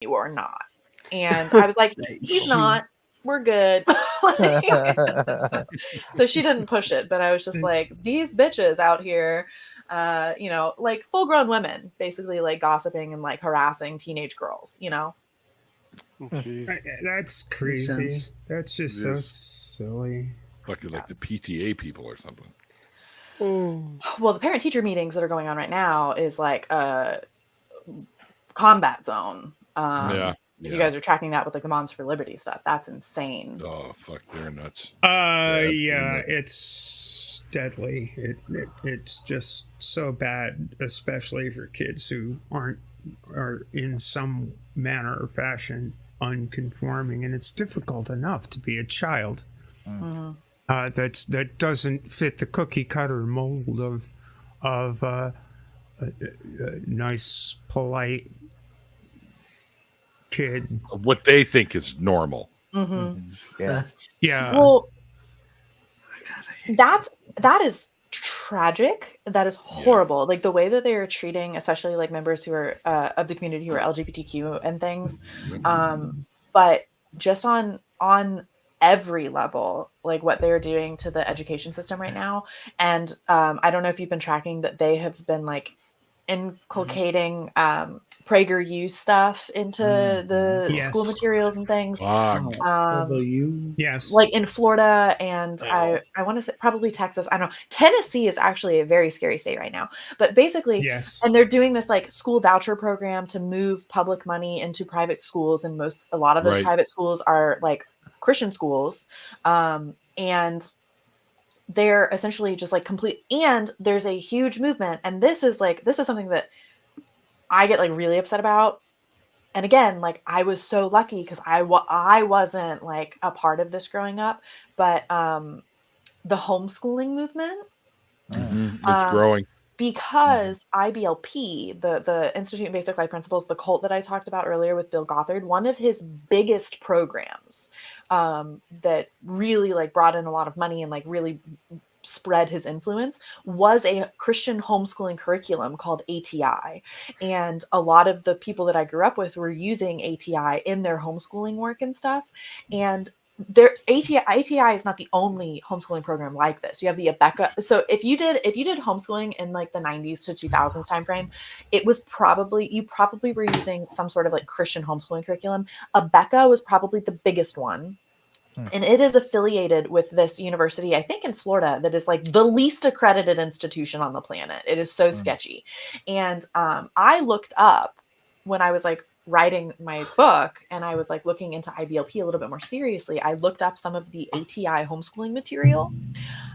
you or not. And I was like, he's not. We're good. So she didn't push it, but I was just like, these bitches out here, like full grown women, basically like gossiping and like harassing teenage girls, That's crazy. That's just so silly. Fucking like the PTA people or something. Well, the parent teacher meetings that are going on right now is like a combat zone. If you guys are tracking that with like the Moms for Liberty stuff, that's insane. Oh fuck, they're nuts. Yeah, it's deadly. It's just so bad, especially for kids who are in some manner or fashion unconforming, and it's difficult enough to be a child. Mm-hmm. That doesn't fit the cookie cutter mold of a nice, polite kid. What they think is normal. Mm-hmm. Yeah. Well, that is tragic. That is horrible. Like the way that they are treating, especially like members who are of the community who are LGBTQ and things. But just on every level, like what they're doing to the education system right now. And I don't know if you've been tracking that they have been like inculcating PragerU stuff into the school materials and things. Yes. Like in Florida and I want to say probably Texas. I don't know. Tennessee is actually a very scary state right now. But basically, and they're doing this like school voucher program to move public money into private schools, and a lot of those private schools are like Christian schools. And they're essentially just like complete, and there's a huge movement, and this is something that I get like really upset about. And again, like I was so lucky because I wasn't like a part of this growing up, but the homeschooling movement, it's growing because IBLP, the Institute of Basic Life Principles, the cult that I talked about earlier with Bill Gothard, one of his biggest programs that really like brought in a lot of money and like really spread his influence was a Christian homeschooling curriculum called ATI. And a lot of the people that I grew up with were using ATI in their homeschooling work and stuff. And their ATI is not the only homeschooling program like this. You have the Abeka. So if you did homeschooling in like the 90s to 2000s timeframe, you probably were using some sort of like Christian homeschooling curriculum. Abeka was probably the biggest one. And it is affiliated with this university, I think in Florida, that is like the least accredited institution on the planet. It is so sketchy. And I looked up when I was like writing my book and I was like looking into IBLP a little bit more seriously. I looked up some of the ATI homeschooling material,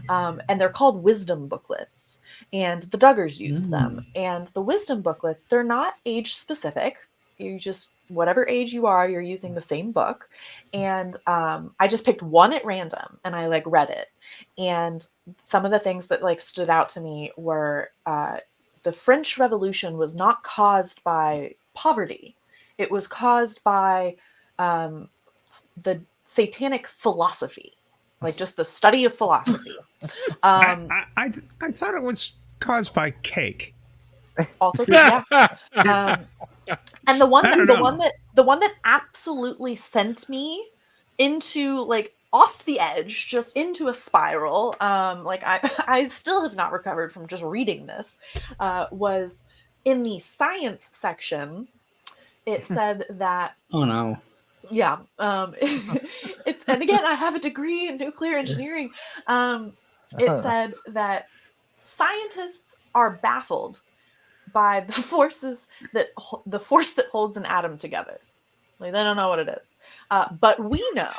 and they're called wisdom booklets. And the Duggars used them. And the wisdom booklets, they're not age specific. You just, whatever age you are, you're using the same book. And I just picked one at random and I like read it. And some of the things that like stood out to me were the French Revolution was not caused by poverty. It was caused by the satanic philosophy, like just the study of philosophy. I thought it was caused by cake. Also, yeah. And the one that absolutely sent me into like off the edge, just into a spiral. Like I still have not recovered from just reading this. Was in the science section. It said that. Oh no. Yeah. It's, and again, I have a degree in nuclear engineering. It said that scientists are baffled by the force that holds an atom together. Like they don't know what it is, but we know.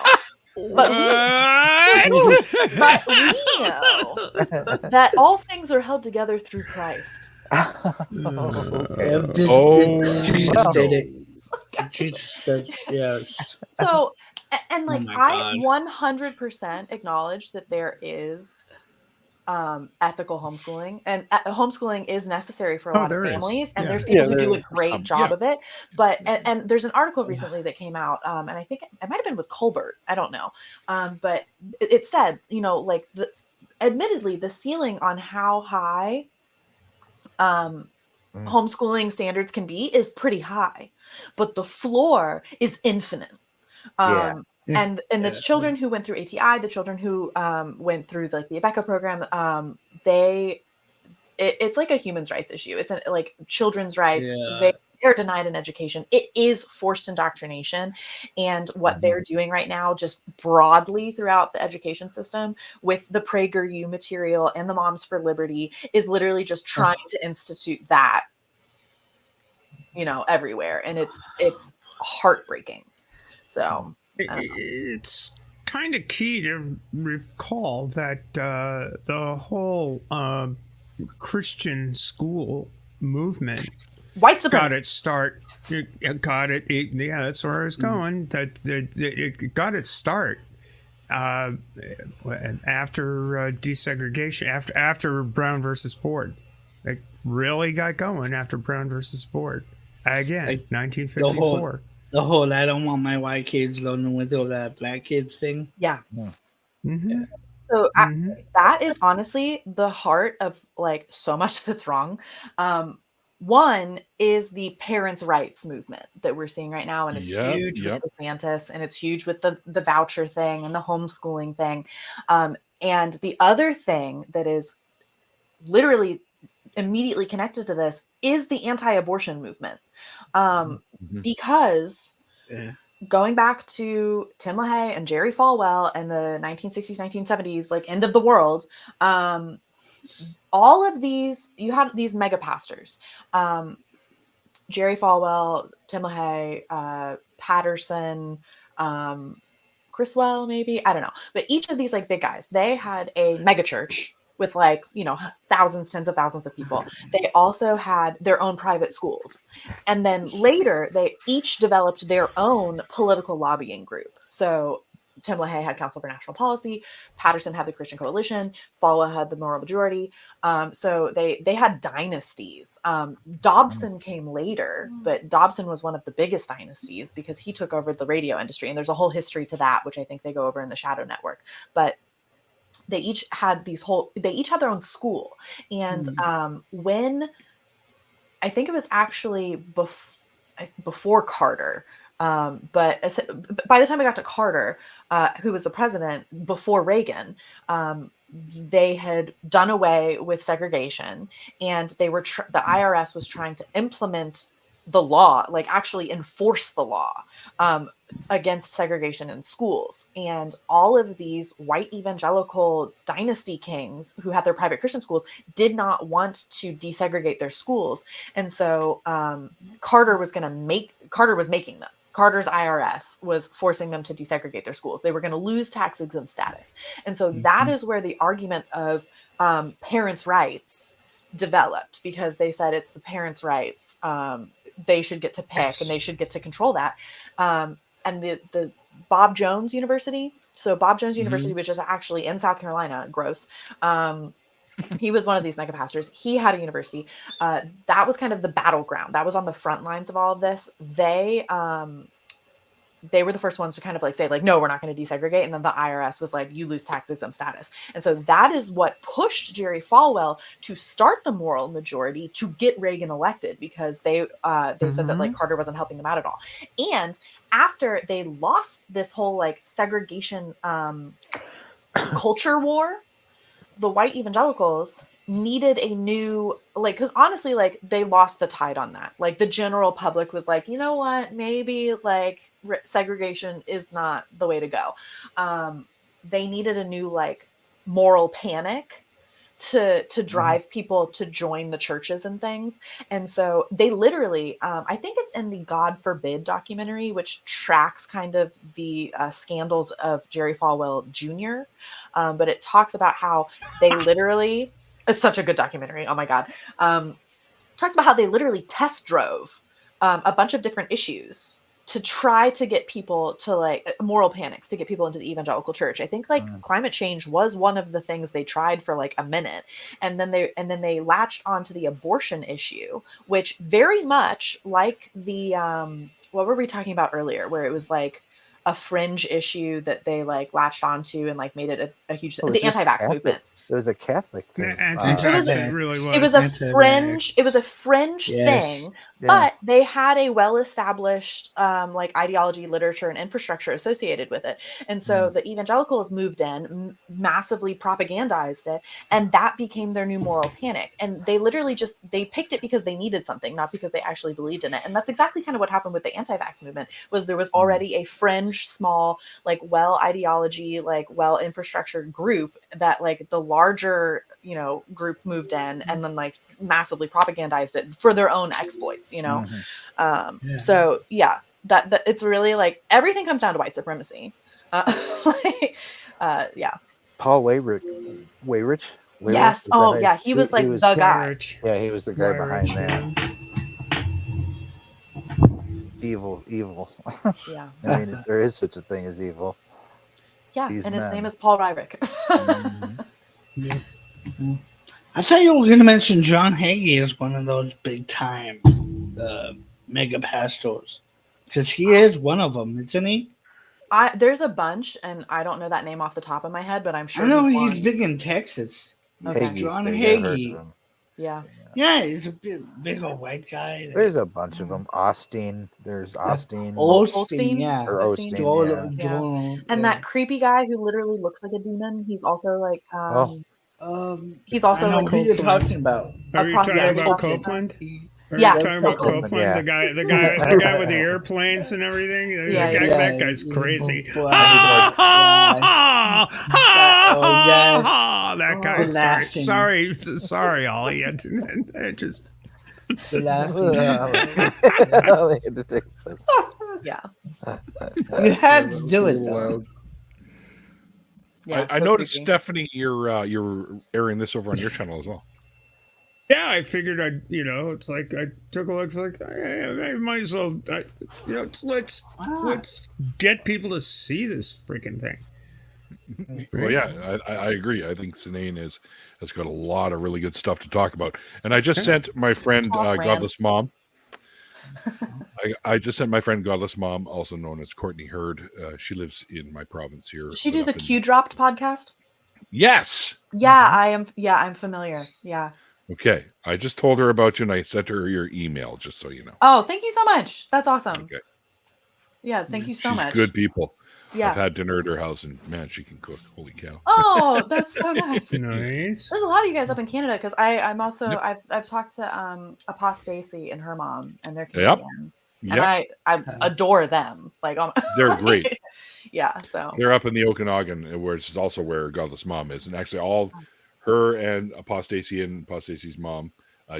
But we know that all things are held together through Christ. Jesus did it. Jesus does, yes. So, and like I 100% acknowledge that there is ethical homeschooling, and homeschooling is necessary for a lot of families, and there's people who do a great job of it. But and there's an article recently that came out, and I think it might have been with Colbert, I don't know, but it said, like admittedly the ceiling on how high homeschooling standards can be is pretty high. but the floor is infinite. And the children who went through ATI, the children who went through like the ABECA program, it's like a human rights issue. It's like children's rights. They're denied an education. It is forced indoctrination. And what they're doing right now, just broadly throughout the education system with the PragerU material and the Moms for Liberty, is literally just trying to institute that, everywhere. And it's heartbreaking. So it's kind of key to recall that the whole Christian school movement, white supremacy, got its start. Yeah, that's where I was going. That it got its start after desegregation, after Brown versus Board. It really got going after Brown versus Board. Again, 1954. The whole I don't want my white kids learning with all that black kids thing. Yeah. Mm-hmm. Yeah. So that is honestly the heart of like so much that's wrong. One is the parents' rights movement that we're seeing right now, and it's huge with DeSantis, and it's huge with the voucher thing and the homeschooling thing. And the other thing that is literally immediately connected to this is the anti-abortion movement. Because going back to Tim LaHaye and Jerry Falwell and the 1960s, 1970s, like end of the world, all of these, you have these mega pastors, Jerry Falwell, Tim LaHaye, Patterson, Criswell, maybe, I don't know. But each of these like big guys, they had a mega church with like, thousands, tens of thousands of people. They also had their own private schools. And then later they each developed their own political lobbying group. So Tim LaHaye had Council for National Policy, Patterson had the Christian Coalition, Falwell had the Moral Majority. So they had dynasties. Dobson came later, but Dobson was one of the biggest dynasties because he took over the radio industry. And there's a whole history to that, which I think they go over in the Shadow Network. But they each had their own school. And when I think it was actually before Carter, but by the time I got to Carter, who was the president before Reagan, they had done away with segregation, and they were the IRS was trying to implement the law, like actually enforce the law against segregation in schools. And all of these white evangelical dynasty kings who had their private Christian schools did not want to desegregate their schools. And so Carter was making them. Carter's IRS was forcing them to desegregate their schools. They were going to lose tax exempt status. And so that is where the argument of parents' rights developed, because they said it's the parents' rights. They should get to pick and they should get to control that. And the Bob Jones University. So Bob Jones University, which is actually in South Carolina, gross. He was one of these mega pastors. He had a university. That was kind of the battleground. That was on the front lines of all of this. They were the first ones to kind of like say like, no, we're not going to desegregate. And then the IRS was like, you lose tax exempt status. And so that is what pushed Jerry Falwell to start the Moral Majority to get Reagan elected, because they said that like Carter wasn't helping them out at all. And after they lost this whole like segregation culture war, the white evangelicals needed a new, like, because honestly, like, they lost the tide on that. Like, the general public was like, you know what, maybe like segregation is not the way to go. They needed a new like moral panic to drive people to join the churches and things. And so they literally, I think it's in the God Forbid documentary, which tracks kind of the scandals of Jerry Falwell Jr. But it talks about how they literally, it's such a good documentary. Oh my God. Talks about how they literally test drove a bunch of different issues to try to get people to like moral panics, to get people into the evangelical church. I think like climate change was one of the things they tried for like a minute. And then they latched onto the abortion issue, which very much like the, what were we talking about earlier, where it was like a fringe issue that they like latched onto and like made it a huge, the anti-vax movement. It was a Catholic thing. It really was. It was a fringe thing But they had a well-established like ideology, literature, and infrastructure associated with it. And so the evangelicals moved in, massively propagandized it, and that became their new moral panic. And they literally just they picked it because they needed something, not because they actually believed in it. And that's exactly kind of what happened with the anti-vax movement. Was there was already a fringe, small, like well ideology, like well infrastructured group that like the larger group moved in and then like massively propagandized it for their own exploits. So yeah, that it's really like everything comes down to white supremacy. Yeah. Paul Weyrich. Yes. Oh yeah, he was like the guy. Weyrich. Yeah, he was the guy behind Weyrich, that. Evil. Yeah. I mean, if there is such a thing as evil. Yeah, These and his men. name is Paul Weyrich. Yeah. I thought you were going to mention John Hagee as one of those big time mega pastors, because he is one of them, isn't he? There's a bunch, and I don't know that name off the top of my head, but I'm sure I know he's he's one. big in Texas. Okay. Hagee's John big, I heard of Hagee. him. Yeah. Yeah, he's a big old white guy. There's a bunch of them. Austin. There's Austin. Osteen, yeah. Or Osteen, Joel, yeah. Joel, And that creepy guy who literally looks like a demon, he's also like he's also I know like who you're Copeland. talking about. Are you prosperity talking about prophet. Copeland? Are Yeah. you talking about Copeland, Copeland? yeah. The guy with the airplanes and everything. Yeah, That guy's crazy. That guy. laughing. Sorry, Ollie. I just. The laughing. Yeah. You had to do it though. Yeah. it's I so noticed, creepy. Stephanie, you're airing this over on your channel as well. Yeah, I figured it's like I took a look. It's like I might as well. Let's get people to see this freaking thing. Well, yeah, I agree. I think Cynane has got a lot of really good stuff to talk about. And I just sent my friend Talk, Godless Mom. I just sent my friend Godless Mom, also known as Courtney Hurd. She lives in my province here. Did she do up the in- Q Dropped podcast? Yes. Yeah, I am. Yeah, I'm familiar. Yeah. Okay. I just told her about you, and I sent her your email, just so you know. Oh, thank you so much. That's awesome. Okay. Yeah, thank you so She's much. good people. Yeah. I've had dinner at her house, and man, she can cook. Holy cow! Oh, that's so nice. Nice. There's a lot of you guys up in Canada because I'm also I've talked to Apostasy and her mom, and they're Canadian. And I adore them. Like They're great. Yeah, so They're up in the Okanagan, where it's also where Godless Mom is, and actually all her and Apostasy and Apostasy's mom,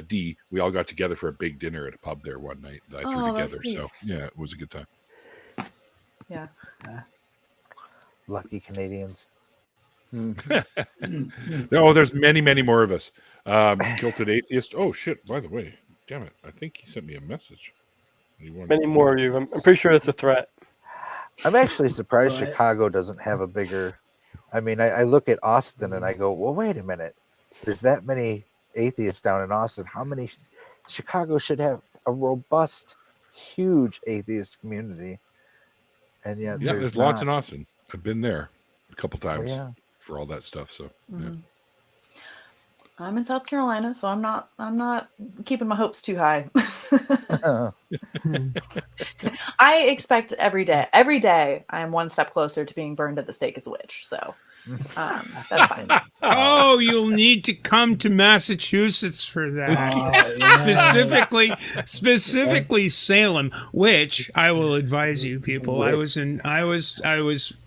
Dee, we all got together for a big dinner at a pub there one night. I threw together, so yeah, it was a good time. Yeah. Lucky Canadians. Oh, there's many more of us. Kilted Atheist. Oh shit! By the way, damn it! I think he sent me a message. Many more of you. I'm pretty sure it's a threat. I'm actually surprised Chicago doesn't have a bigger. I mean, I look at Austin and I go, well, wait a minute. There's that many atheists down in Austin. How many? Chicago should have a robust, huge atheist community. And yet, there's lots in Austin. I've been there a couple times for all that stuff. So I'm in South Carolina, so I'm not keeping my hopes too high. I expect every day I am one step closer to being burned at the stake as a witch. So that's fine. Oh, you'll need to come to Massachusetts for that. Specifically Salem, which I will advise you people. I was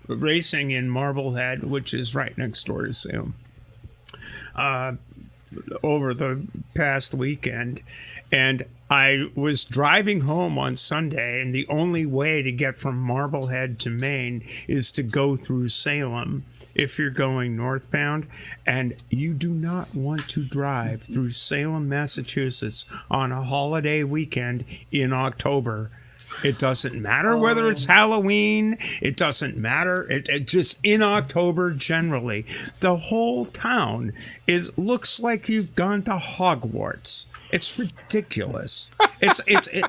racing in Marblehead, which is right next door to Salem, over the past weekend, and I was driving home on Sunday, and the only way to get from Marblehead to Maine is to go through Salem if you're going northbound, and you do not want to drive through Salem, Massachusetts on a holiday weekend in October. It doesn't matter whether it's Halloween. It doesn't matter. It just in October generally, the whole town looks like you've gone to Hogwarts. It's ridiculous. It's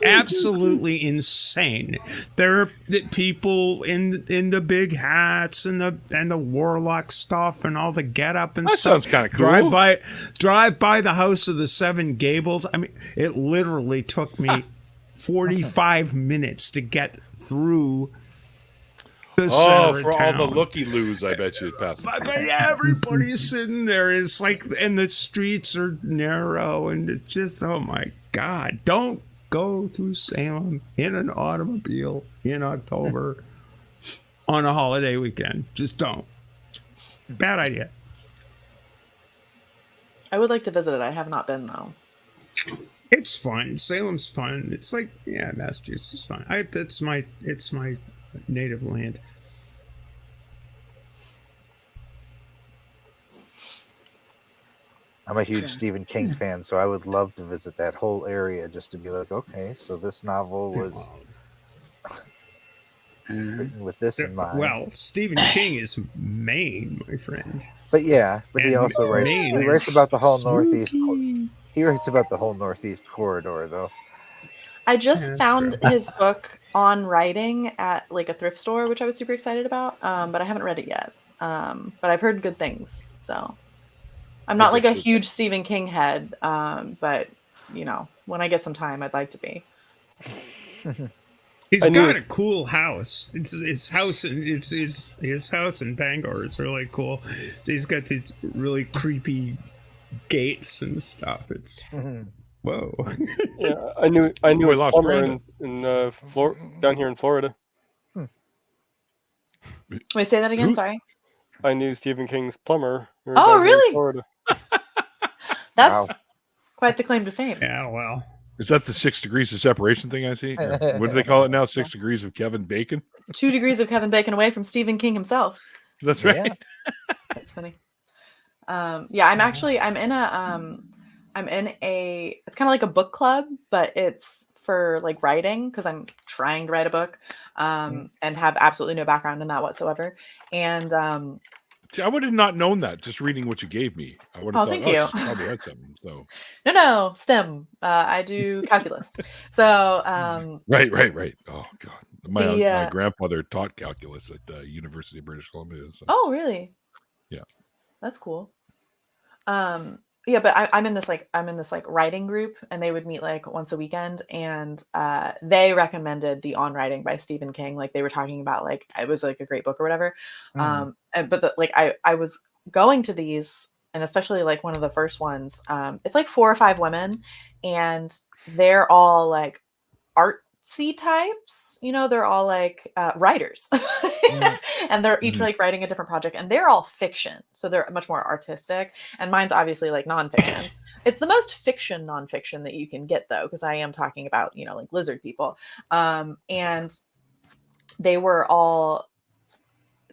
absolutely insane. There are people in the big hats and the warlock stuff and all the getup and That stuff. sounds kind of cool. Drive by the House of the Seven Gables. I mean, it literally took me 45 minutes to get through the center of for town. all the looky-loos, I bet you passed. But everybody's sitting there. It's like, and the streets are narrow, and it's just, oh my God. Don't go through Salem in an automobile in October on a holiday weekend. Just don't. Bad idea. I would like to visit it. I have not been, though. It's fun. Salem's fun. It's like, yeah, Massachusetts is fun. It's my native land. I'm a huge Stephen King fan, so I would love to visit that whole area just to be like, okay, so this novel was written with this in mind. Well, Stephen King is Maine, my friend. But yeah, but he And also writes. Maine He writes is about the whole northeast. spooky. He writes about the whole northeast corridor, though. I just Yeah, found true. his book on writing at like a thrift store, which I was super excited about. But I haven't read it yet. But I've heard good things. So I'm not like a huge Stephen King head. But you know, when I get some time, I'd like to be. He's got a cool house. It's his house. His house in Bangor is really cool. He's got these really creepy gates and stuff. It's whoa. Yeah, I knew We his lost plumber Brandon. down here in Florida. Wait, say that again. Who? Sorry. I knew Stephen King's plumber. Oh, down here in really? Florida. That's Wow. quite the claim to fame. Yeah, well. Is that the 6 degrees of separation thing I see? Or what do they call it now? 6 degrees of Kevin Bacon? 2 degrees of Kevin Bacon away from Stephen King himself. That's right. Yeah. That's funny. Yeah, I'm in a it's kind of like a book club, but it's for like writing because I'm trying to write a book and have absolutely no background in that whatsoever. And See, I would have not known that just reading what you gave me. I would have thought, thank you. she's probably read something. So no, STEM. I do calculus. So right. Oh God, my The, grandfather taught calculus at University of British Columbia. So. oh really? Yeah. That's cool. Yeah, but I'm in this writing group, and they would meet like once a weekend, and they recommended the On Writing by Stephen King. Like they were talking about like it was like a great book or whatever. I was going to these, and especially like one of the first ones. It's like 4 or 5 women, and they're all like artsy types. You know, they're all like writers. And they're each like writing a different project, and they're all fiction, so they're much more artistic, and mine's obviously like nonfiction. It's the most fiction nonfiction that you can get, though, because I am talking about, you know, like lizard people. And they were all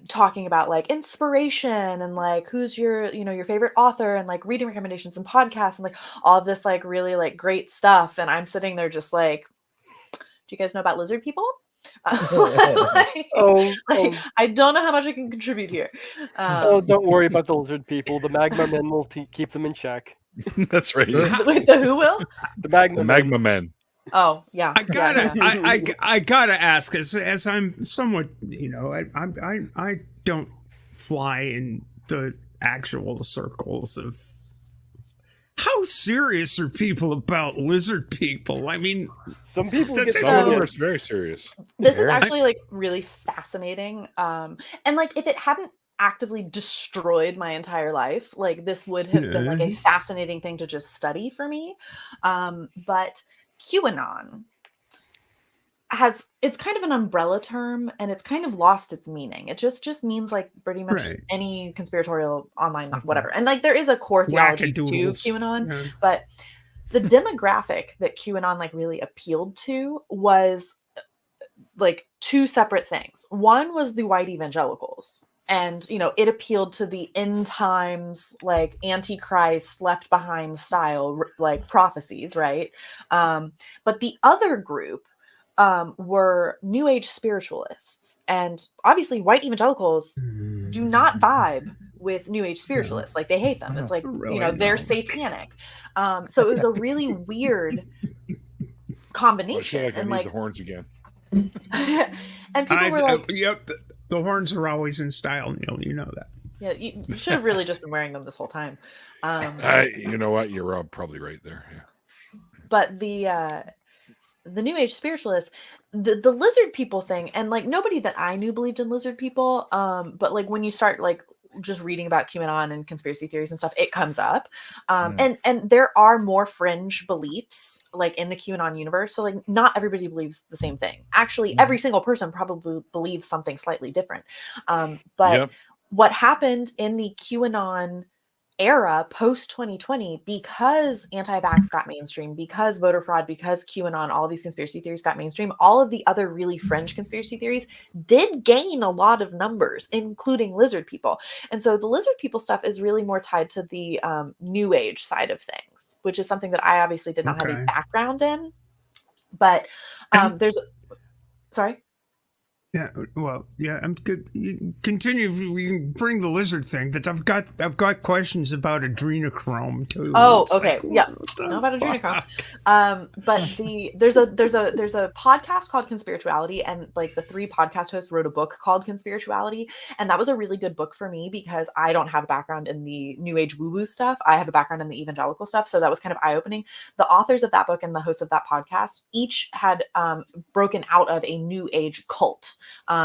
talking about like inspiration and like who's your, you know, your favorite author, and like reading recommendations and podcasts and like all of this like really like great stuff. And I'm sitting there just like, do you guys know about lizard people? I don't know how much I can contribute here. Don't worry about the lizard people. The magma men will keep them in check. That's right. Wait, the who will? The magma men. Oh yeah. I gotta ask, as I'm somewhat, you know, I don't fly in the actual circles of. How serious are people about lizard people? I mean, some people get some of them are very serious. This is actually like really fascinating. And like if it hadn't actively destroyed my entire life, like this would have been like a fascinating thing to just study for me. But QAnon it's kind of an umbrella term, and it's kind of lost its meaning. It just means like pretty much any conspiratorial online whatever. And like there is a core theology to QAnon, but the demographic that QAnon like really appealed to was like 2 separate things. One was the white evangelicals. And, you know, it appealed to the end times, like Antichrist, Left Behind style, like prophecies, right? But the other group were New Age spiritualists, and obviously white evangelicals do not vibe with New Age spiritualists. Like they hate them. It's like Really, they're no. satanic. So it was a really weird I feel combination, like I and need like the horns again. and people were like, Yep, the horns are always in style, Neil. You know that. yeah, you should have really just been wearing them this whole time. You know what? You're probably right there. Yeah. But the New Age spiritualists, the lizard people thing, and like nobody that I knew believed in lizard people. But like when you start like just reading about QAnon and conspiracy theories and stuff, it comes up. And there are more fringe beliefs like in the QAnon universe. So like not everybody believes the same thing. Actually, every single person probably believes something slightly different. But what happened in the QAnon era post 2020, because anti-vax got mainstream, because voter fraud, because QAnon, all of these conspiracy theories got mainstream, all of the other really fringe conspiracy theories did gain a lot of numbers, including lizard people. And so the lizard people stuff is really more tied to the New Age side of things, which is something that I obviously did not have a background in. But there's, sorry. Yeah, well, yeah, I'm good. You continue. We can bring the lizard thing, but I've got questions about adrenochrome too. Oh, It's okay, like, yeah, know about adrenochrome. But there's a podcast called Conspirituality, and like the 3 podcast hosts wrote a book called Conspirituality, and that was a really good book for me because I don't have a background in the New Age woo woo stuff. I have a background in the evangelical stuff, so that was kind of eye opening. The authors of that book and the hosts of that podcast each had broken out of a New Age cult.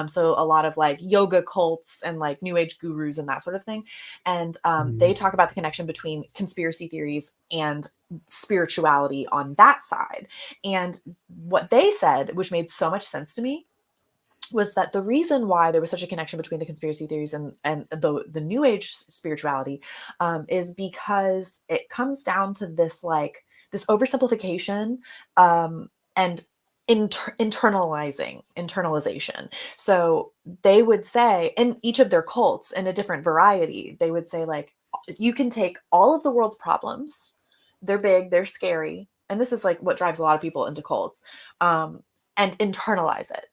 So a lot of like yoga cults and like New Age gurus and that sort of thing. And they talk about the connection between conspiracy theories and spirituality on that side. And what they said, which made so much sense to me, was that the reason why there was such a connection between the conspiracy theories and the New Age spirituality is because it comes down to this like this oversimplification and internalization. So they would say in each of their cults, in a different variety, they would say like, you can take all of the world's problems, they're big, they're scary, and this is like what drives a lot of people into cults, and internalize it.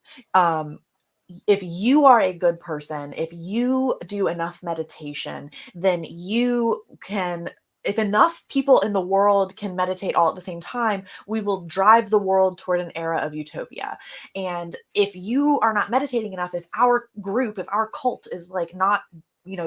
If you are a good person, if you do enough meditation, then you can, if enough people in the world can meditate all at the same time, we will drive the world toward an era of utopia. And if you are not meditating enough, if our group, if our cult is like not,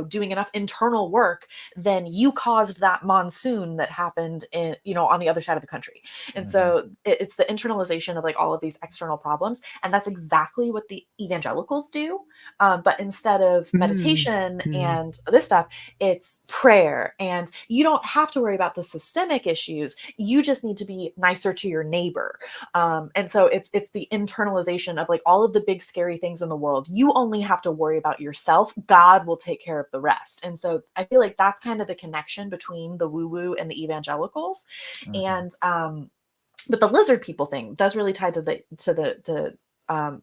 doing enough internal work, then you caused that monsoon that happened in, on the other side of the country. And so it's the internalization of like all of these external problems. And that's exactly what the evangelicals do. But instead of meditation and this stuff, it's prayer. And you don't have to worry about the systemic issues. You just need to be nicer to your neighbor. And so it's the internalization of like all of the big scary things in the world. You only have to worry about yourself. God will take care of the rest. And so I feel like that's kind of the connection between the woo-woo and the evangelicals. And but the lizard people thing, that's really tied to the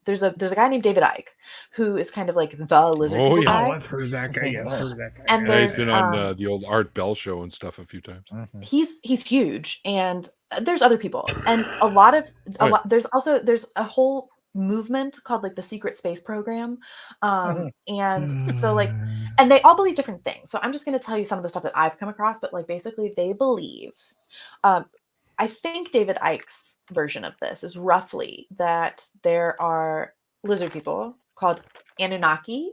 there's a guy named David Icke who is kind of like the lizard people guy. Oh, I've heard of that guy. Yeah, I've heard of that guy. And he's been on the old Art Bell show and stuff a few times. He's huge, and there's other people, and there's a whole movement called like the Secret Space Program, and so like, and they all believe different things. So I'm just going to tell you some of the stuff that I've come across, but like basically they believe, I think David Icke's version of this is roughly that there are lizard people called Anunnaki,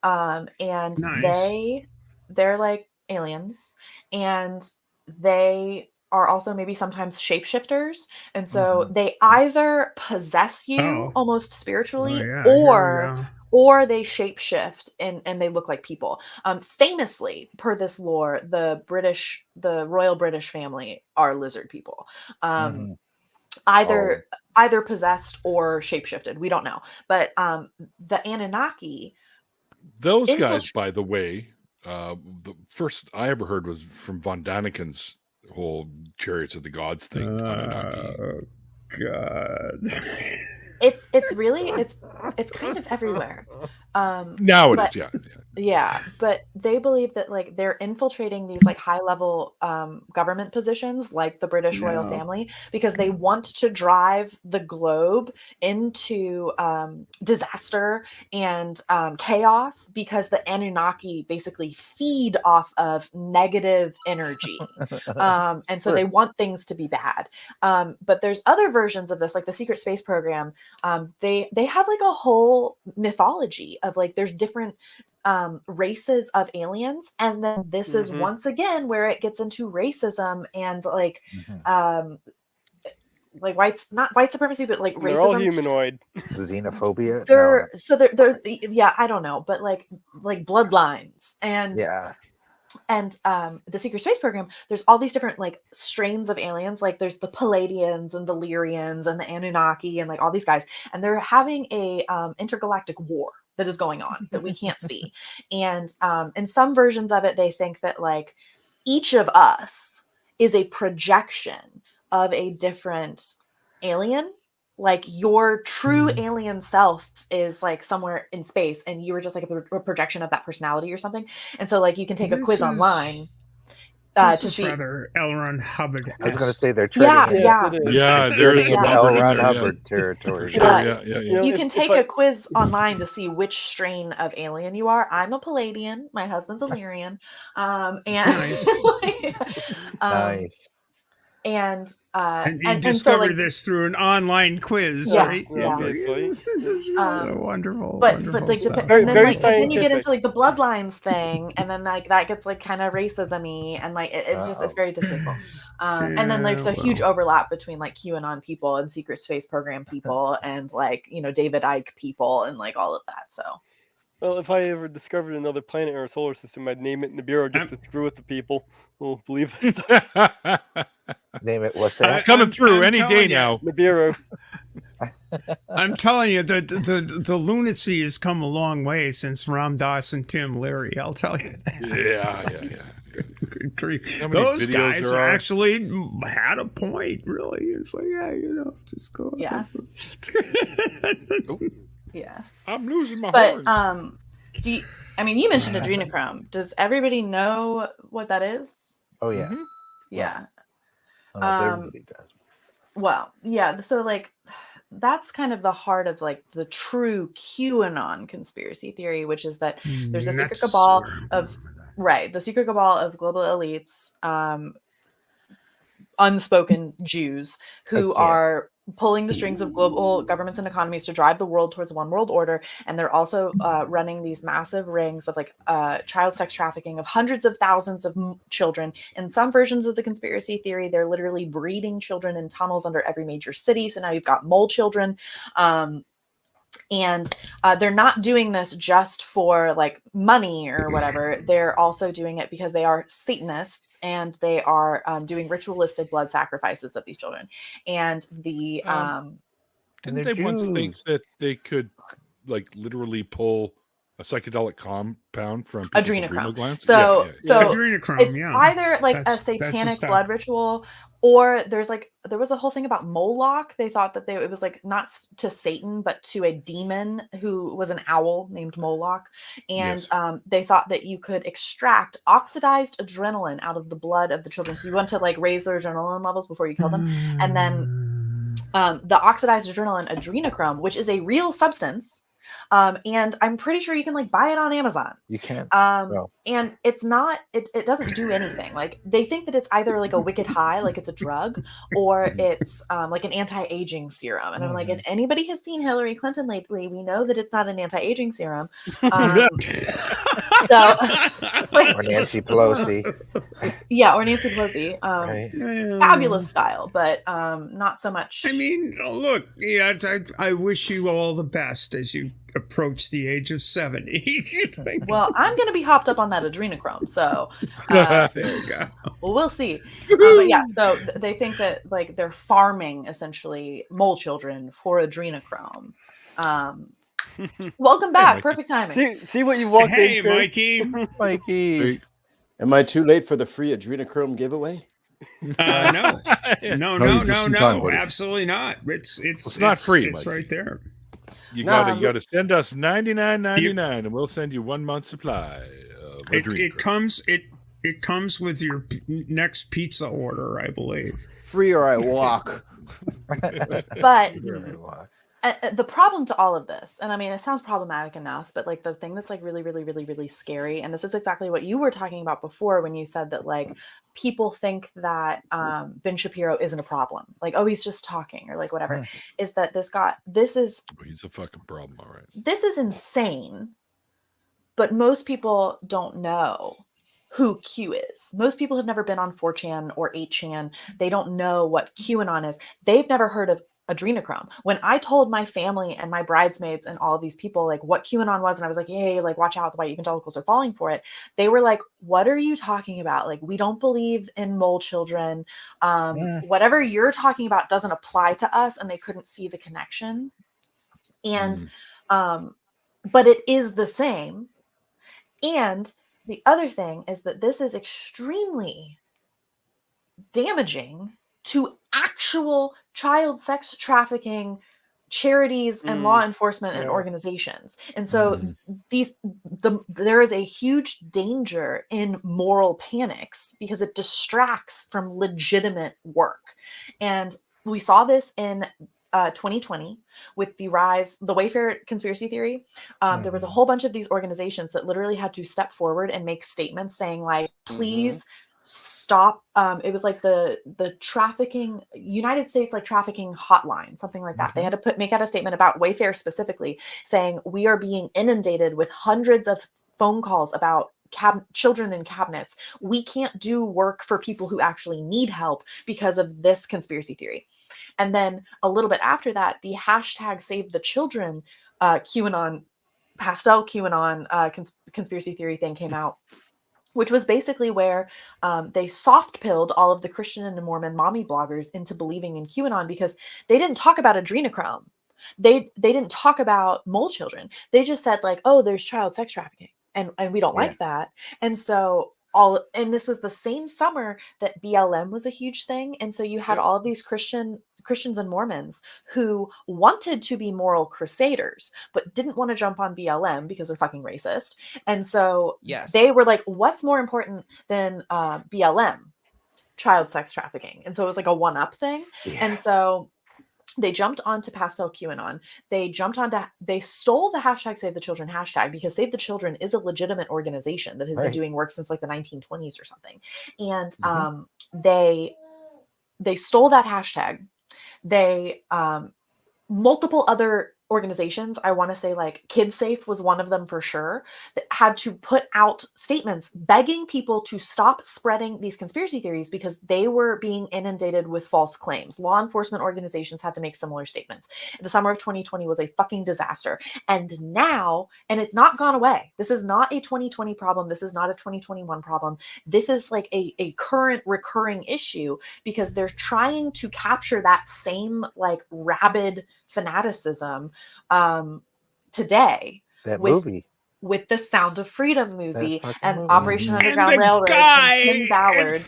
and Nice. they're like aliens, and they are also maybe sometimes shapeshifters, and so they either possess you almost spiritually, or they shapeshift and they look like people. Famously, per this lore, the royal British family are lizard people. Either possessed or shapeshifted. We don't know. But the Anunnaki, those guys, by the way, the first I ever heard was from Von Daniken's whole Chariots of the Gods thing. Oh God. It's really it's kind of everywhere. Now it is, yeah. Yeah, but they believe that like they're infiltrating these like high level government positions like the British royal family because they want to drive the globe into disaster and chaos because the Anunnaki basically feed off of negative energy. And so they want things to be bad. But there's other versions of this, like the secret space program. They have like a whole mythology of like there's different races of aliens, and then this is once again where it gets into racism and like not white supremacy, but like They're all racism. humanoid. Xenophobia. They're yeah, I don't know, but like bloodlines and Yeah. and the secret space program, there's all these different like strains of aliens, like there's the Palladians and the Lyrians and the Anunnaki and like all these guys, and they're having a intergalactic war that is going on that we can't see. And in some versions of it they think that like each of us is a projection of a different alien. Like your true alien self is like somewhere in space and you were just like a projection of that personality or something. And so like you can take a quiz online This to is see. rather L. Ron Hubbard. I was going to say they're treading There's in some L. Hubbard in Ron there, yeah. Hubbard territory. For sure, yeah. You can take a quiz online to see which strain of alien you are. I'm a Palladian. My husband's a Lyrian. And Nice. Nice. And you discovered this through an online quiz, right? Yeah. This is really wonderful. But like stuff. then you get into like the bloodlines thing, and then like that gets like kind of racism-y, and like it's very distasteful. And then there's a huge overlap between like QAnon people and secret space program people, and like David Icke people, and like all of that. So. Well, if I ever discovered another planet or a solar system, I'd name it Nibiru just to screw with the people who believe this stuff. Name it. What's that? It's coming through any day now. Nibiru. I'm telling you, the lunacy has come a long way since Ram Dass and Tim Leary. I'll tell you that. Yeah. Good grief. Those guys actually had a point, really. It's like, just go. Yeah. Yeah. I'm losing my But horn. you mentioned adrenochrome. Does everybody know what that is? Oh yeah. Yeah. Everybody does. Well, yeah. So like that's kind of the heart of like the true QAnon conspiracy theory, which is that there's a secret cabal of the secret cabal of global elites, unspoken Jews who are pulling the strings of global governments and economies to drive the world towards one world order. And they're also running these massive rings of like child sex trafficking of hundreds of thousands of children. In some versions of the conspiracy theory, they're literally breeding children in tunnels under every major city. So now you've got mole children. And they're not doing this just for like money or whatever. They're also doing it because they are Satanists and they are doing ritualistic blood sacrifices of these children. And the didn't they once think that they could like literally pull a psychedelic compound from adrenal glands? So adrenochrome, it's either like a satanic blood ritual, or there was a whole thing about Moloch. They thought that it was like not to Satan, but to a demon who was an owl named Moloch. And they thought that you could extract oxidized adrenaline out of the blood of the children. So you want to like raise their adrenaline levels before you kill them. And then the oxidized adrenochrome, which is a real substance. And I'm pretty sure you can like buy it on Amazon. You can. And it's not, it doesn't do anything. Like they think that it's either like a wicked high, like it's a drug, or it's like an anti-aging serum. And I'm like, if anybody has seen Hillary Clinton lately, we know that it's not an anti-aging serum. So, like, or Nancy Pelosi. Yeah, or Nancy Pelosi. Fabulous style, but not so much. I mean, look, I wish you all the best as you approach the age of 70. Well, I'm going to be hopped up on that adrenochrome, so there you go. Well, we'll see. But yeah, so they think that like they're farming essentially mole children for adrenochrome. Welcome back. Hey, Perfect timing. See what you walked Hey, into. Mikey. Mikey. Am I too late for the free adrenochrome giveaway? No. Absolutely not. It's not free. It's Mikey. right there. You No, gotta send us $99.99, and we'll send you 1 month's supply of adrenochrome. It comes with your next pizza order, I believe. free or I walk. But Really walk. the problem to all of this, and I mean, it sounds problematic enough, but like the thing that's like really, really, really, really scary, and this is exactly what you were talking about before when you said that like people think that Ben Shapiro isn't a problem, like, oh, he's just talking or like whatever, is that He's a fucking problem, all right. this is insane, but most people don't know who Q is. Most people have never been on 4chan or 8chan. They don't know what QAnon is. They've never heard of adrenochrome. When I told my family and my bridesmaids and all of these people like what QAnon was, and I was like, hey, like watch out, the white evangelicals are falling for it. They were like, what are you talking about? Like, we don't believe in mole children. Whatever you're talking about doesn't apply to us. And they couldn't see the connection. And, but it is the same. And the other thing is that this is extremely damaging to actual child sex trafficking charities and law enforcement and organizations. And so there is a huge danger in moral panics because it distracts from legitimate work. And we saw this in 2020 with the Wayfair conspiracy theory. There was a whole bunch of these organizations that literally had to step forward and make statements saying like, please stop. It was like the trafficking, United States like trafficking hotline, something like that. They had to make out a statement about Wayfair specifically saying we are being inundated with hundreds of phone calls about children in cabinets. We can't do work for people who actually need help because of this conspiracy theory. And then a little bit after that, the hashtag Save the Children QAnon, pastel QAnon conspiracy theory thing came out, which was basically where they soft-pilled all of the Christian and Mormon mommy bloggers into believing in QAnon because they didn't talk about adrenochrome. They didn't talk about mole children. They just said like, oh, there's child sex trafficking. And we don't like that. And so this was the same summer that BLM was a huge thing. And so you had all of these Christians and Mormons who wanted to be moral crusaders, but didn't want to jump on BLM because they're fucking racist. And so they were like, what's more important than BLM? Child sex trafficking. And so it was like a one-up thing. And so they jumped onto pastel QAnon. They stole the hashtag Save the Children hashtag because Save the Children is a legitimate organization that has been doing work since like the 1920s or something. And they stole that hashtag. They multiple other organizations, I want to say like KidSafe was one of them for sure, that had to put out statements begging people to stop spreading these conspiracy theories because they were being inundated with false claims. Law enforcement organizations had to make similar statements. The summer of 2020 was a fucking disaster. And now, and it's not gone away. This is not a 2020 problem. This is not a 2021 problem. This is like a current recurring issue because they're trying to capture that same like rabid fanaticism today with the Sound of Freedom movie and Operation Underground Railroad and Tim Ballard.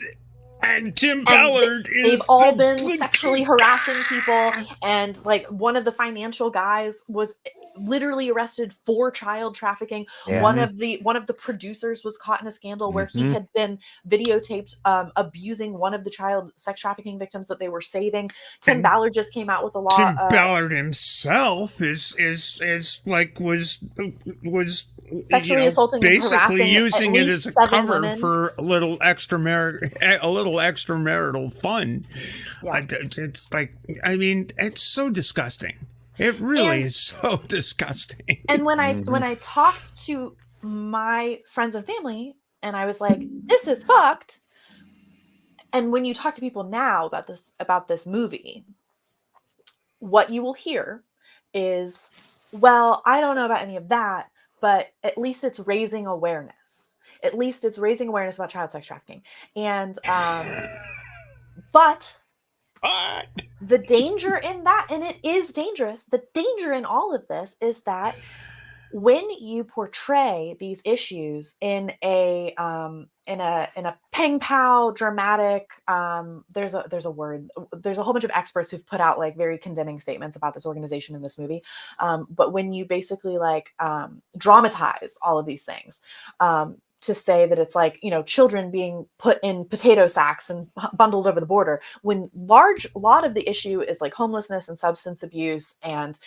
And Tim Ballard they've all been sexually harassing people, and like one of the financial guys was literally arrested for child trafficking. One of the producers was caught in a scandal where he had been videotaped abusing one of the child sex trafficking victims that they were saving. Tim Ballard just came out with a law. Tim Ballard himself was sexually assaulting, basically using it as a cover women. for a little extramarital fun. It's like, I mean, it's so disgusting. It really is so disgusting. And when I talked to my friends and family, and I was like, "This is fucked." And when you talk to people now about this movie, what you will hear is, "Well, I don't know about any of that, but at least it's raising awareness. At least it's raising awareness about child sex trafficking." And but the danger in that, and it is dangerous, the danger in all of this is that when you portray these issues in a a ping pow dramatic, there's a word, there's a whole bunch of experts who've put out like very condemning statements about this organization in this movie, but when you basically like dramatize all of these things, to say that it's like, you know, children being put in potato sacks and bundled over the border, when a lot of the issue is like homelessness and substance abuse and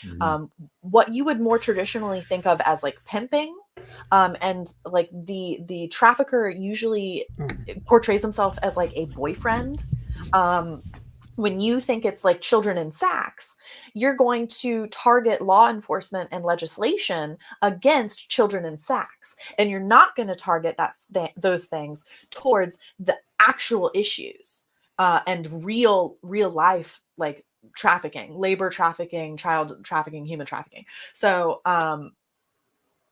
what you would more traditionally think of as like pimping, and like the trafficker usually portrays himself as like a boyfriend. When you think it's like children in sacks, you're going to target law enforcement and legislation against children in sacks, and you're not going to target those things towards the actual issues, and real life, like trafficking, labor trafficking, child trafficking, human trafficking. So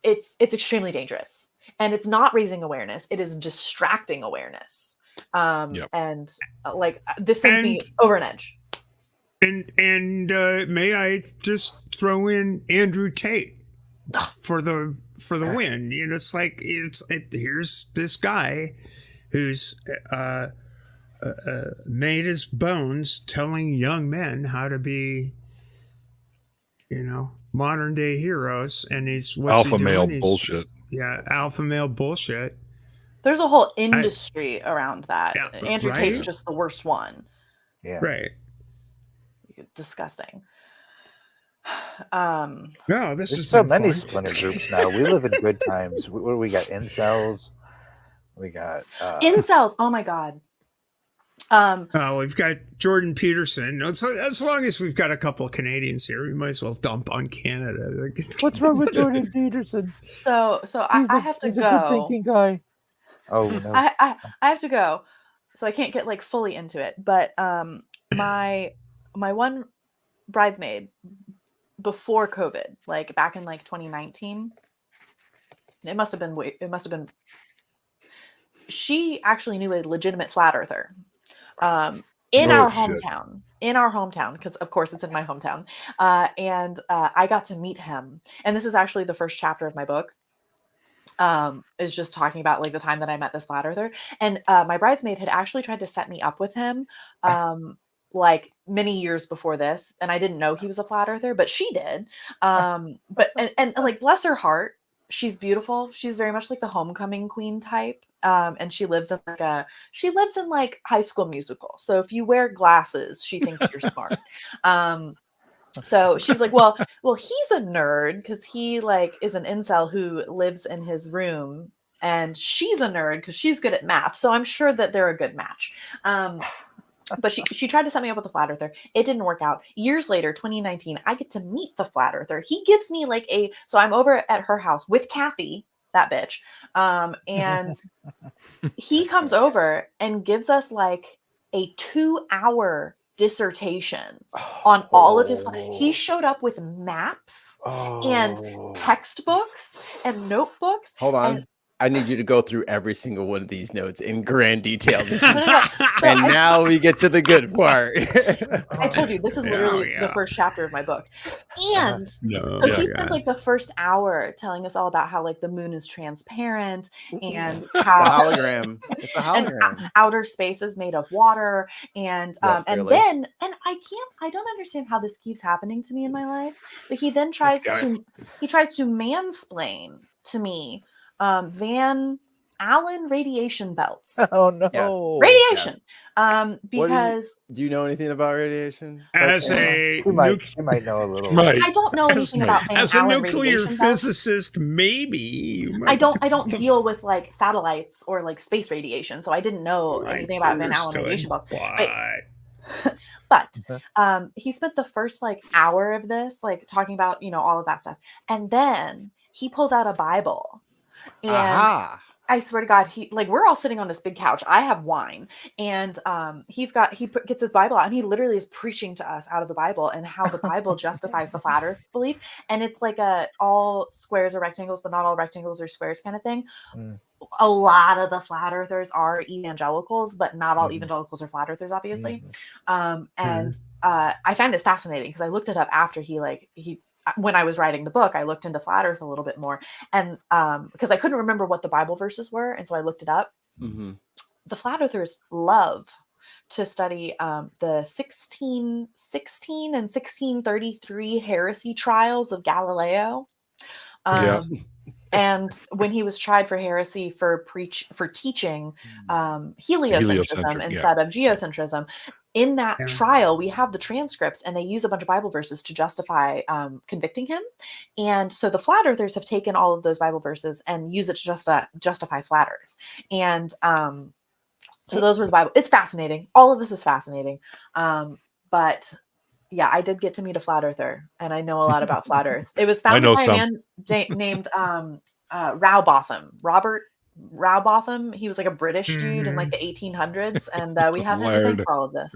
it's extremely dangerous, and it's not raising awareness, it is distracting awareness. And like this sends me over an edge. And may I just throw in Andrew Tate for the win? You know, it's like here's this guy who's made his bones telling young men how to be, you know, modern day heroes, and he's alpha male bullshit. Yeah, alpha male bullshit. There's a whole industry around that. Yeah, Andrew right? Tate's just the worst one. Yeah. Right. Disgusting. No, this There's is so many splinter groups now. We live in good times. What do we got? Incels. We got incels. Oh my god. We've got Jordan Peterson. As long as we've got a couple of Canadians here, we might as well dump on Canada. What's wrong with Jordan Peterson? So I have to he's go. A good thinking guy. Oh no. I have to go, so I can't get like fully into it. But my one bridesmaid before COVID, like back in like 2019, it must have been. She actually knew a legitimate flat earther. In our hometown, because of course it's in my hometown, and I got to meet him, and this is actually the first chapter of my book, is just talking about like the time that I met this flat earther, and my bridesmaid had actually tried to set me up with him like many years before this, and I didn't know he was a flat earther, but she did. But like, bless her heart, she's beautiful. She's very much like the homecoming queen type. And she lives in like High School Musical. So if you wear glasses, she thinks you're smart. So she was like, well, he's a nerd because he like is an incel who lives in his room, and she's a nerd because she's good at math. So I'm sure that they're a good match. But she tried to set me up with a flat earther. It didn't work out. Years later, 2019, I get to meet the flat earther. He gives me like so I'm over at her house with Kathy, that bitch. And he comes over and gives us like a 2-hour dissertation on all of his. He showed up with maps and textbooks and notebooks. Hold on. I need you to go through every single one of these notes in grand detail. And now we get to the good part. I told you, this is literally the first chapter of my book. And so he spends like the first hour telling us all about how like the moon is transparent and how the hologram. It's a hologram. And outer space is made of water. And and I don't understand how this keeps happening to me in my life. But he then tries to mansplain to me Van Allen radiation belts. Oh no. Yes. Radiation. Yes. Because do you know anything about radiation? She might know a little. I don't know anything about Van as Allen a nuclear radiation physicist, maybe. I don't deal with like satellites or like space radiation, so I didn't know anything about Van Allen radiation belts. But he spent the first like hour of this like talking about, you know, all of that stuff, and then he pulls out a Bible. And I swear to God, we're all sitting on this big couch. I have wine, and he gets his Bible out, and he literally is preaching to us out of the Bible and how the Bible justifies the flat Earth belief. And it's like all squares are rectangles, but not all rectangles are squares kind of thing. A lot of the flat earthers are evangelicals, but not all evangelicals are flat earthers, obviously. And I find this fascinating because I looked it up after when I was writing the book, I looked into flat earth a little bit more, and because I couldn't remember what the Bible verses were. And so I looked it up, The flat earthers love to study the 1616 and 1633 heresy trials of Galileo. And when he was tried for heresy for teaching heliocentrism instead of geocentrism, in that trial, we have the transcripts, and they use a bunch of Bible verses to justify convicting him. And so the flat earthers have taken all of those Bible verses and use it to justify flat Earth. And so those were the Bible. It's fascinating. All of this is fascinating. But yeah, I did get to meet a flat earther, and I know a lot about flat Earth. It was founded by a man named Rowbotham, Robert Rowbotham. He was like a British dude in like the 1800s, and we have him to thank for all of this.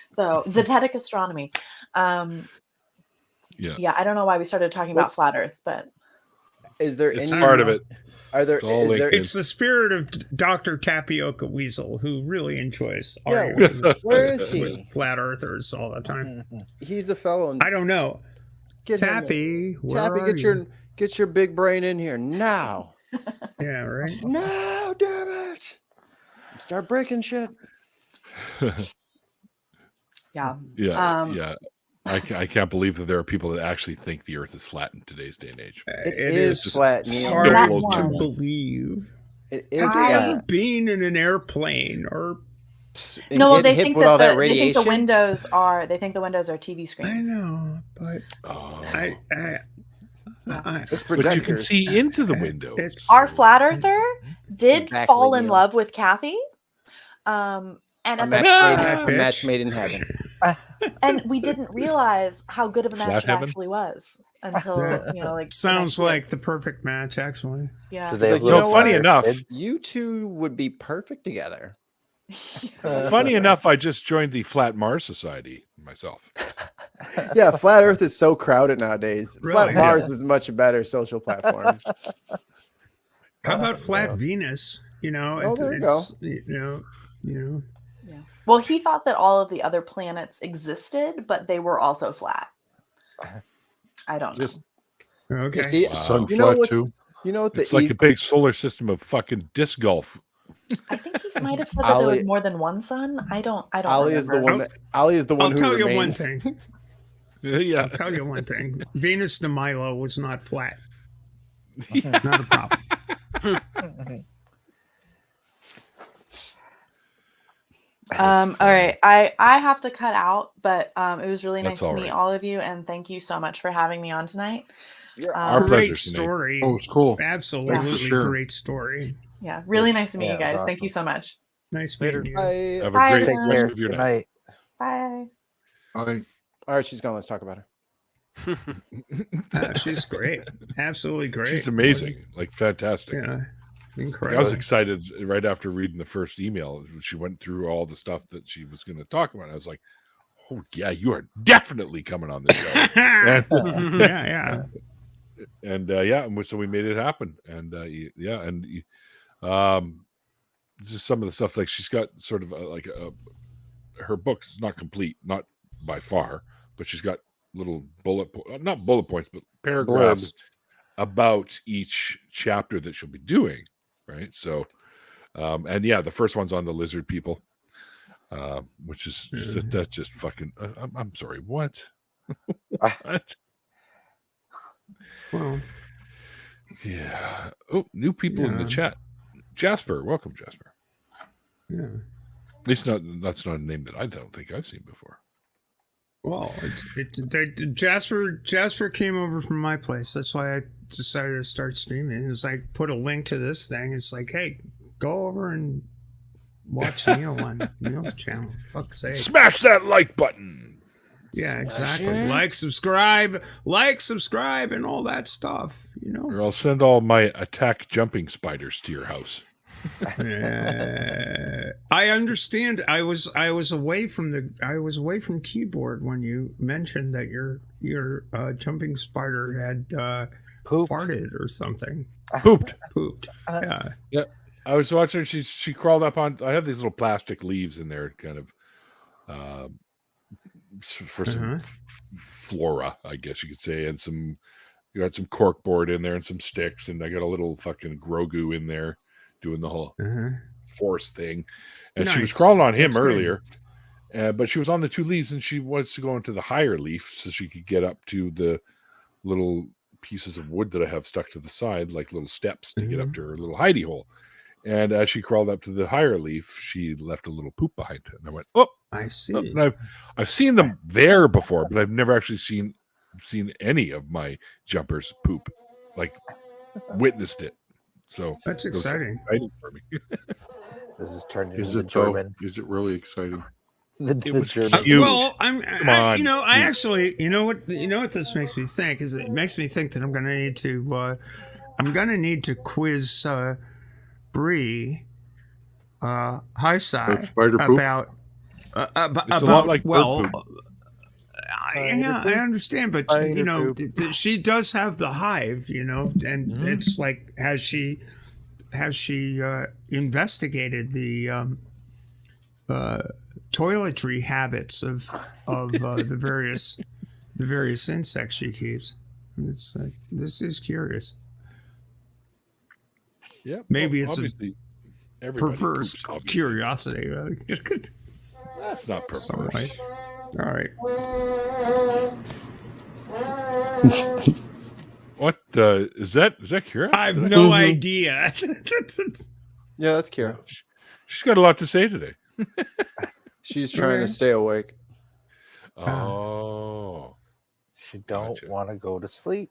So Zetetic astronomy. Yeah, I don't know why we started talking about flat Earth, but is there it's any part of it? Are there? Is there? It's the spirit of Dr. Tapioca Weasel, who really enjoys where is he? With flat earthers all the time. He's a fellow. I don't know. Tappy, get your big brain in here now. Yeah, right. No, damn it! Start breaking shit. Yeah. I can't believe that there are people that actually think the Earth is flat in today's day and age. It is flat. It's hard to believe. It is. Have you ever been in an airplane or? No, they think that they think the windows are TV screens. I know, but it's but you can see into the window. Our flat earther did fall in love with Kathy. And a match made in heaven. And we didn't realize how good of a match it actually was until sounds like the perfect match, actually. Yeah. Funny enough, you two would be perfect together. Funny enough, I just joined the Flat Mars Society myself. Yeah, Flat Earth is so crowded nowadays. Really? Flat Mars is much better social platform. How about Flat Venus? There you go. Yeah. Well, he thought that all of the other planets existed, but they were also flat. I don't know. Okay. Sun flat too. You know what? It's like a big solar system of fucking disc golf. I think he might have said that there was more than one sun. I don't. Ali is the one. Ali is the one. I'll tell you remains. one thing. Yeah, I'll tell you one thing. Venus de Milo was not flat. Not a problem. All right. I have to cut out, but it was really nice to meet all of you, and thank you so much for having me on tonight. Our great story. Oh, it's cool. Absolutely great story. Yeah, really nice to meet you guys. Awesome. Thank you so much. Nice meeting you. Have Bye, a great everyone. rest of your night. Bye. Bye. All right, she's gone. Let's talk about her. She's great. Absolutely great. She's amazing. Like fantastic. Yeah. Incredible. I was excited right after reading the first email. She went through all the stuff that she was going to talk about. I was like, "Oh yeah, you are definitely coming on this show." Yeah. And so we made it happen. And just some of the stuff, like she's got sort of her book is not complete, not by far, but she's got little not bullet points, but paragraphs about each chapter that she'll be doing. Right. So, the first one's on the lizard people, which is that's just fucking. I'm sorry. What? What? Well, yeah. Oh, new people in the chat. Jasper, welcome, Jasper. Yeah. At least that's not a name that I don't think I've seen before. Well, Jasper came over from my place. That's why I decided to start streaming. It's like put a link to this thing. It's like, hey, go over and watch Neil on Neil's channel. Fuck's sake. Smash that like button. Yeah, exactly. Like, subscribe, and all that stuff. Or I'll send all my attack jumping spiders to your house. I understand. I was away from keyboard when you mentioned that your jumping spider had farted or something. Pooped. Yeah. Yeah. I was watching. She crawled up on. I have these little plastic leaves in there, kind of. For some flora, I guess you could say, and you got some cork board in there and some sticks, and I got a little fucking Grogu in there doing the whole force thing, and she was Nice. crawling on him That's good. earlier. But she was on the 2 leaves, and she wants to go into the higher leaf so she could get up to the little pieces of wood that I have stuck to the side, like little steps to get up to her little hidey hole. And as she crawled up to the higher leaf, she left a little poop behind her. And I went, "Oh, I see." oh. And I've seen them there before, but I've never actually seen any of my jumpers poop, like witnessed it. So That's it was exciting. exciting for me. This is turned into Is the it though? German. Is it really exciting? It was German. cute. Well, Come on. I actually, you know what this makes me think is it makes me think that I'm going to need to quiz Bree, Highside spider poop? about It's a lot like bird poop. I understand, but she does have the hive, and it's like has she investigated the toiletry habits of the various insects she keeps? It's like, this is curious. Yeah, Maybe it's obviously a everybody perverse poops, obviously. curiosity. That's not perverse. Some way. All right. What is that? Is that Kira? I have no idea. Yeah, that's Kira. She's got a lot to say today. She's trying to stay awake. Oh, She don't Gotcha. want to go to sleep.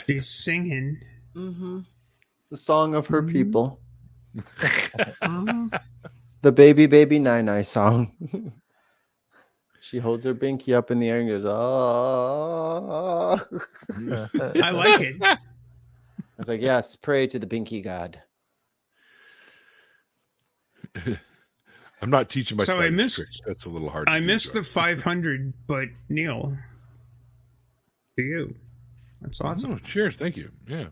She's singing. The song of her people. Uh, The baby Nine song. She holds her binky up in the air and goes, "Oh." I like it. I was like, yes, pray to the binky god. I'm not teaching my So I spiders missed- tricks. That's a little hard. I to do, missed Joe. the 500, but Neil, to you. That's awesome. Oh, cheers, thank you. Yeah.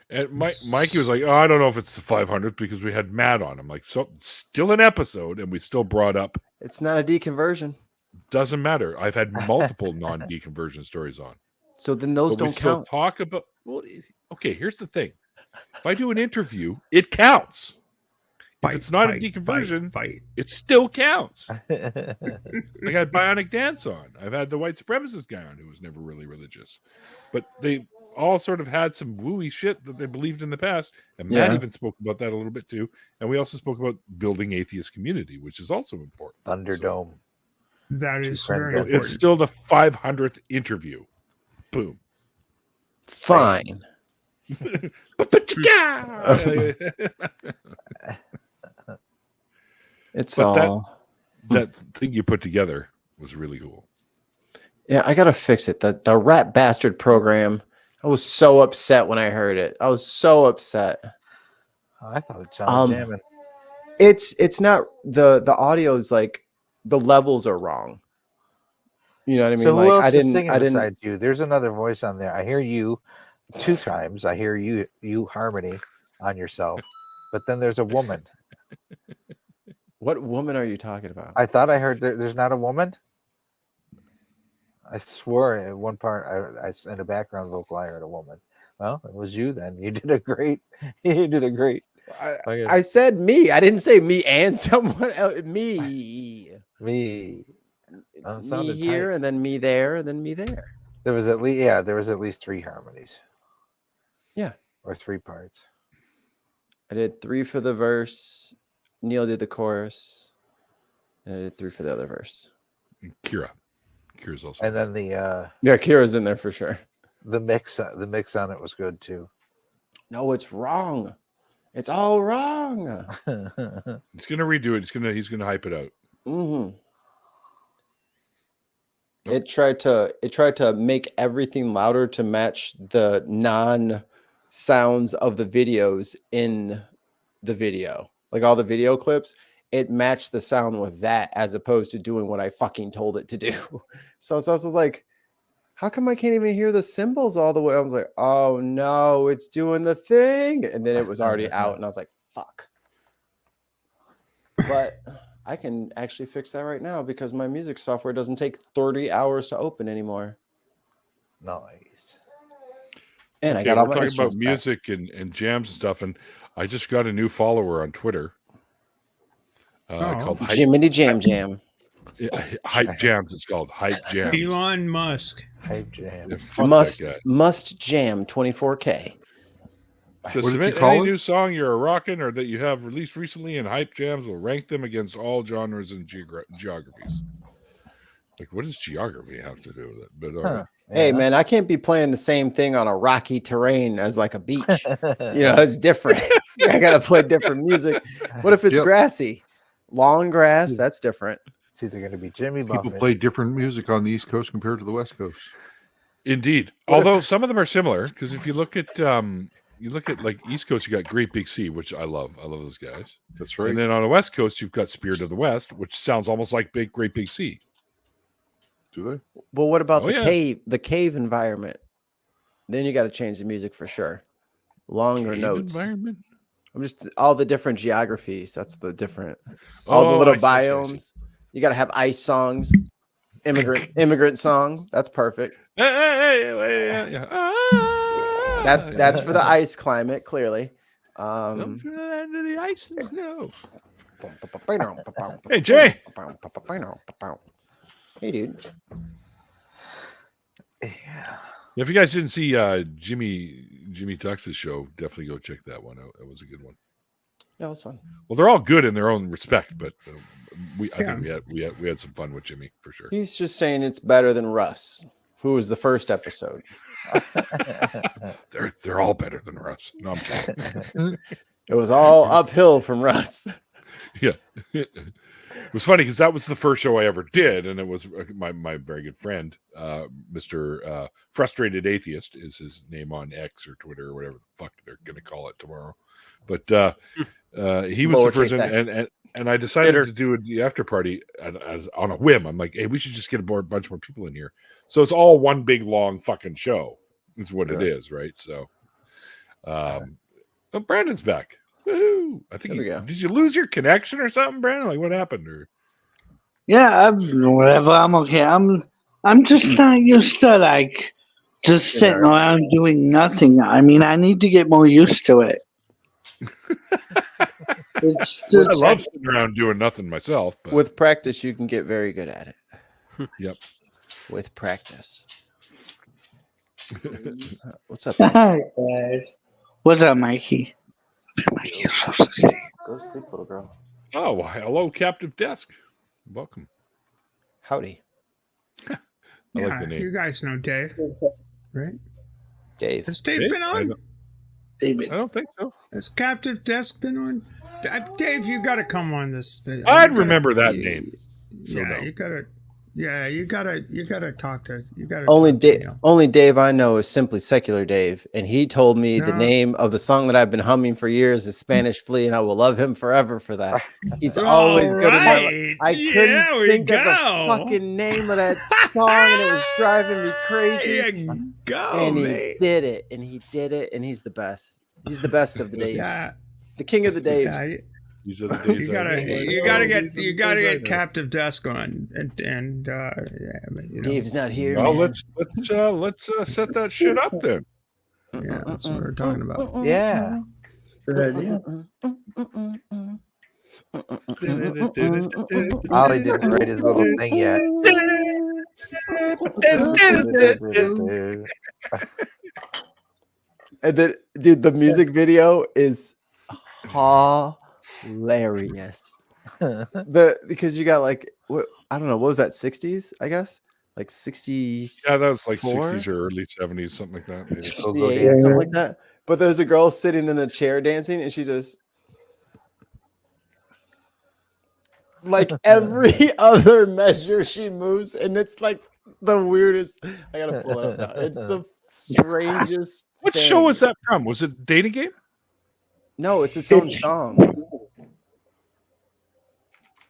And Mikey was like, "Oh, I don't know if it's the 500th because we had Matt on." I'm like, "So it's still an episode, and we still brought up. It's not a deconversion. Doesn't matter. I've had multiple non-deconversion stories on. So then those But we don't still count. talk about. Well, okay. Here's the thing: if I do an interview, it counts. If it's not a deconversion, fight. it still counts. I had Bionic Dance on. I've had the white supremacist guy on who was never really religious, but they all sort of had some wooey shit that they believed in the past. And Matt Yeah. even spoke about that a little bit too. And we also spoke about building atheist community, which is also important. Thunderdome. That is friends very So important. it's still the 500th interview. Boom. Fine. It's But that- all. That thing you put together was really cool. Yeah, I gotta fix it. The rat bastard program. I was so upset when I heard it. I was so upset. Oh, I thought it sounded jamming. It's not the audio's like the levels are wrong. You know what I mean? So who like else I is didn't singing I didn't beside you? There's another voice on there. I hear you 2 times. I hear you harmony on yourself, but then there's a woman. What woman are you talking about? I thought I heard there's not a woman. I swore at one part I in a background vocal I heard a woman. Well, it was you then. You did a great. You did a great. I said me. I didn't say me and someone else. Me. Me. Me sounded here tight. and then me there and then me there. There was at least 3 harmonies. Yeah. Or 3 parts. I did 3 for the verse. Neil did the chorus. And I did 3 for the other verse. Kira's also. And then the Yeah, Kira's in there for sure. the mix on it was good too. No, it's wrong. It's all wrong. He's gonna redo it. He's gonna hype it out. Mm-hmm. Nope. It tried to make everything louder to match the non sounds of the videos in the video. Like all the video clips, it matched the sound with that as opposed to doing what I fucking told it to do. So I was like, how come I can't even hear the cymbals all the way? I was like, oh no, it's doing the thing. And then it was already out, and I was like, fuck. But I can actually fix that right now because my music software doesn't take 30 hours to open anymore. Nice. And Okay, I got all we're my talking about instruments back. music and jams and stuff, and I just got a new follower on Twitter called Jiminy Jam Jam. Hype Jams. It's called Hype Jams. Elon Musk. Hype Jam. Yeah, fuck that guy. Must Jam 24K. So What did submit you call any it? new song you're rocking or that you have released recently, and Hype Jams will rank them against all genres and geographies. Like, what does geography have to do with it? But Hey, man, I can't be playing the same thing on a rocky terrain as like a beach. It's different. I got to play different music. What if it's grassy? Long grass, that's different. It's either going to be Jimmy People Buffett. play different music on the East Coast compared to the West Coast. indeed, although some of them are similar, because if you look at like East Coast, you got Great Big Sea, which I love. I love those guys. That's right. And then on the West Coast, you've got Spirit of the West, which sounds almost like Great Big Sea. Do they? Well, what about Oh, the yeah. cave environment? Then you got to change the music for sure. Longer Cave notes. environment. I'm just all the different geographies. That's the different, all the little I see, I see, I see. biomes. You got to have ice songs, immigrant song. That's perfect. That's for the ice climate, clearly. Come to the land of the ice and snow. Hey, Jay. Hey, dude. Yeah. If you guys didn't see Jimmy Tux's show, definitely go check that one out. That was a good one. That was fun. Well, they're all good in their own respect, but I think we had some fun with Jimmy for sure. He's just saying it's better than Russ, who was the first episode. They're all better than Russ. No, I'm kidding. It was all uphill from Russ. Yeah. It was funny because that was the first show I ever did, and it was my very good friend, Mr. Frustrated Atheist is his name on X or Twitter or whatever the fuck they're going to call it tomorrow. But he was the first, and I decided to do the after party as on a whim. I'm like, hey, we should just get a bunch more people in here. So it's all one big long fucking show. Is what it is, right? So, Brandon's back. Woohoo! I think did you lose your connection or something, Brandon? Like what happened? Or Yeah, whatever. I'm okay. I'm just not used to like just sitting around doing nothing. I mean, I need to get more used to it. It's just, I love sitting around doing nothing myself. But with practice, you can get very good at it. Yep. With practice. What's up? Hi, guys. What's up, Mikey? Go sleep, little girl. Oh, well, hello, Captive Desk. Welcome. Howdy. I like the name. You guys know Dave, right? Dave. Has Dave been on? David. I don't think so. Has Captive Desk been on? Dave, you got to come on this. I'd remember that name. So Yeah, no. you gotta. Yeah, you gotta talk to. You gotta. Only talk to Dave. Neil. Only Dave I know is simply Secular Dave, and he told me the No. name of the song that I've been humming for years is Spanish Flea, and I will love him forever for that. He's always good. Right. I Yeah, couldn't we think of the go. fucking name of that song, and it was driving me crazy. There you go, And he mate. did it, and he did it, and he's the best. He's the best of the Daves, Yeah, the king of the Daves. yeah, These are the days you gotta, I know. you Oh, gotta these are get, you the gotta days I get know. Captive Desk on, and yeah, but, you know, Dave's not here. Well, man. let's set that shit up then. yeah, that's what we're talking about. Yeah. Good idea. Ollie didn't write his little thing yet. And then, dude, the music video is hilarious. Because you got like, what, I don't know, what was that? 60s, I guess, like 60s. Yeah, that was like 4? 60s or early 70s, something like that. Maybe. 68, something like that. But there's a girl sitting in the chair dancing, and she just like every other measure she moves, and it's like the weirdest. I gotta pull it up now. It's the strangest. What thing. show was that from? Was it Dating Game? No, it's its own song.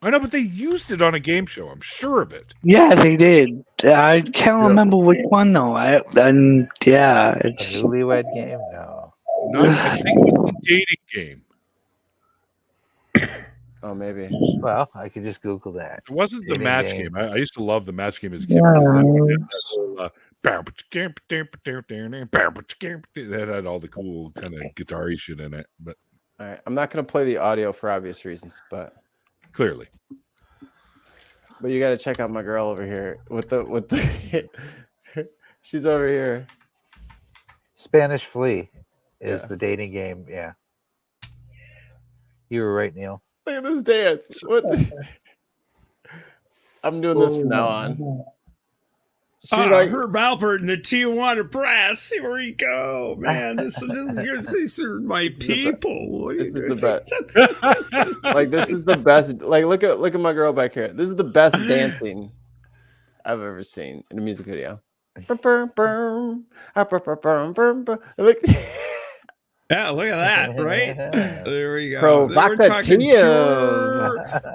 I know, but they used it on a game show. I'm sure of it. Yeah, they did. I can't remember which one though. Yeah, A it's newlywed game? No. No, I think it was the Dating Game. Oh, maybe. Well, I could just Google that. It wasn't the Dating match Game. game. I used to love the match game as a kid. Because that did that whole, That had all the cool kind of guitar-y shit in it, but All right, I'm not gonna play the audio for obvious reasons, but clearly. you got to check out my girl over here with the. She's over here. Spanish Flea is Yeah. the dating game. Yeah. You were right, Neil. Look at this dance. I'm doing this from now on. Herb Alpert and the Tijuana Brass. Here we go, man. These are my people. This is the best. Like this is the best. Like look at my girl back here. This is the best dancing I've ever seen in a music video. Like, Yeah, look at that, right? There we go. Provocative.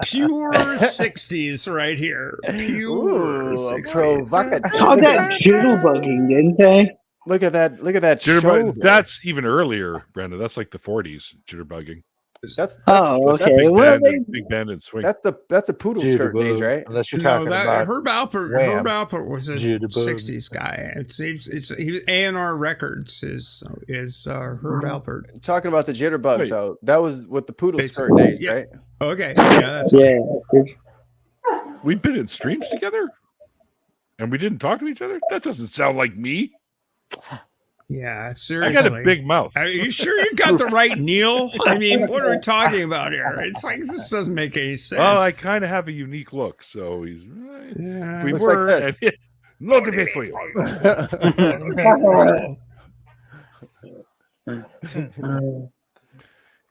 Pure 60s right here. Pure 60s. Provocative. Saw that jitterbugging, didn't they? Look at that. Look at that. Jitterbug. shoulder. That's even earlier, Brenda. That's like the 40s. Jitterbugging. That's Oh, That's okay. Well, big band and swing. that's a poodle skirt days, right? Unless you're No, talking that about Herb Alpert. Wham. Herb Alpert was a Jitterbug. 60s guy. He was A&R Records is Herb Alpert. Talking about the jitterbug Wait. though, that was with the poodle skirt Basically, days, yeah. right? Okay, yeah, that's yeah. We've been in streams together, and we didn't talk to each other. That doesn't sound like me. yeah. I Seriously, got a big mouth. Are you sure you got the right Neil? I mean, what are we talking about here? It's like this doesn't make any sense. Well, I kind of have a unique look, so he's. Yeah. If we Looks like were, this. not to be for you.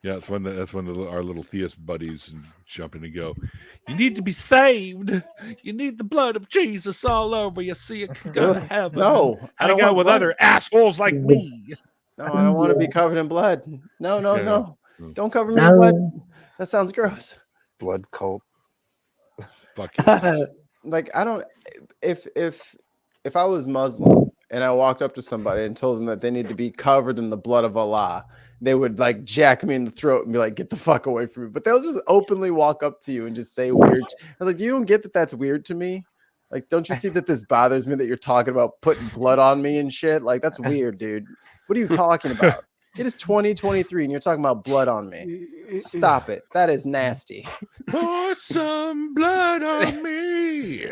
Yeah, that's when our little theist buddies jump in and go. You need to be saved. You need the blood of Jesus all over you, so you can go to heaven. No, I don't Hang out want with blood. other assholes like me. No, I don't want to be covered in blood. No, Yeah. no. Don't cover me in blood. That sounds gross. blood cult. Fuck you. Like I don't. If I was Muslim and I walked up to somebody and told them that they need to be covered in the blood of Allah, they would like jack me in the throat and be like, "Get the fuck away from me!" But they'll just openly walk up to you and just say weird. I was like, "Do you don't get that? That's weird to me. Like, don't you see that this bothers me that you're talking about putting blood on me and shit? Like, that's weird, dude. What are you talking about? It is 2023 and you're talking about blood on me. Stop it. That is nasty. Pour some blood on me.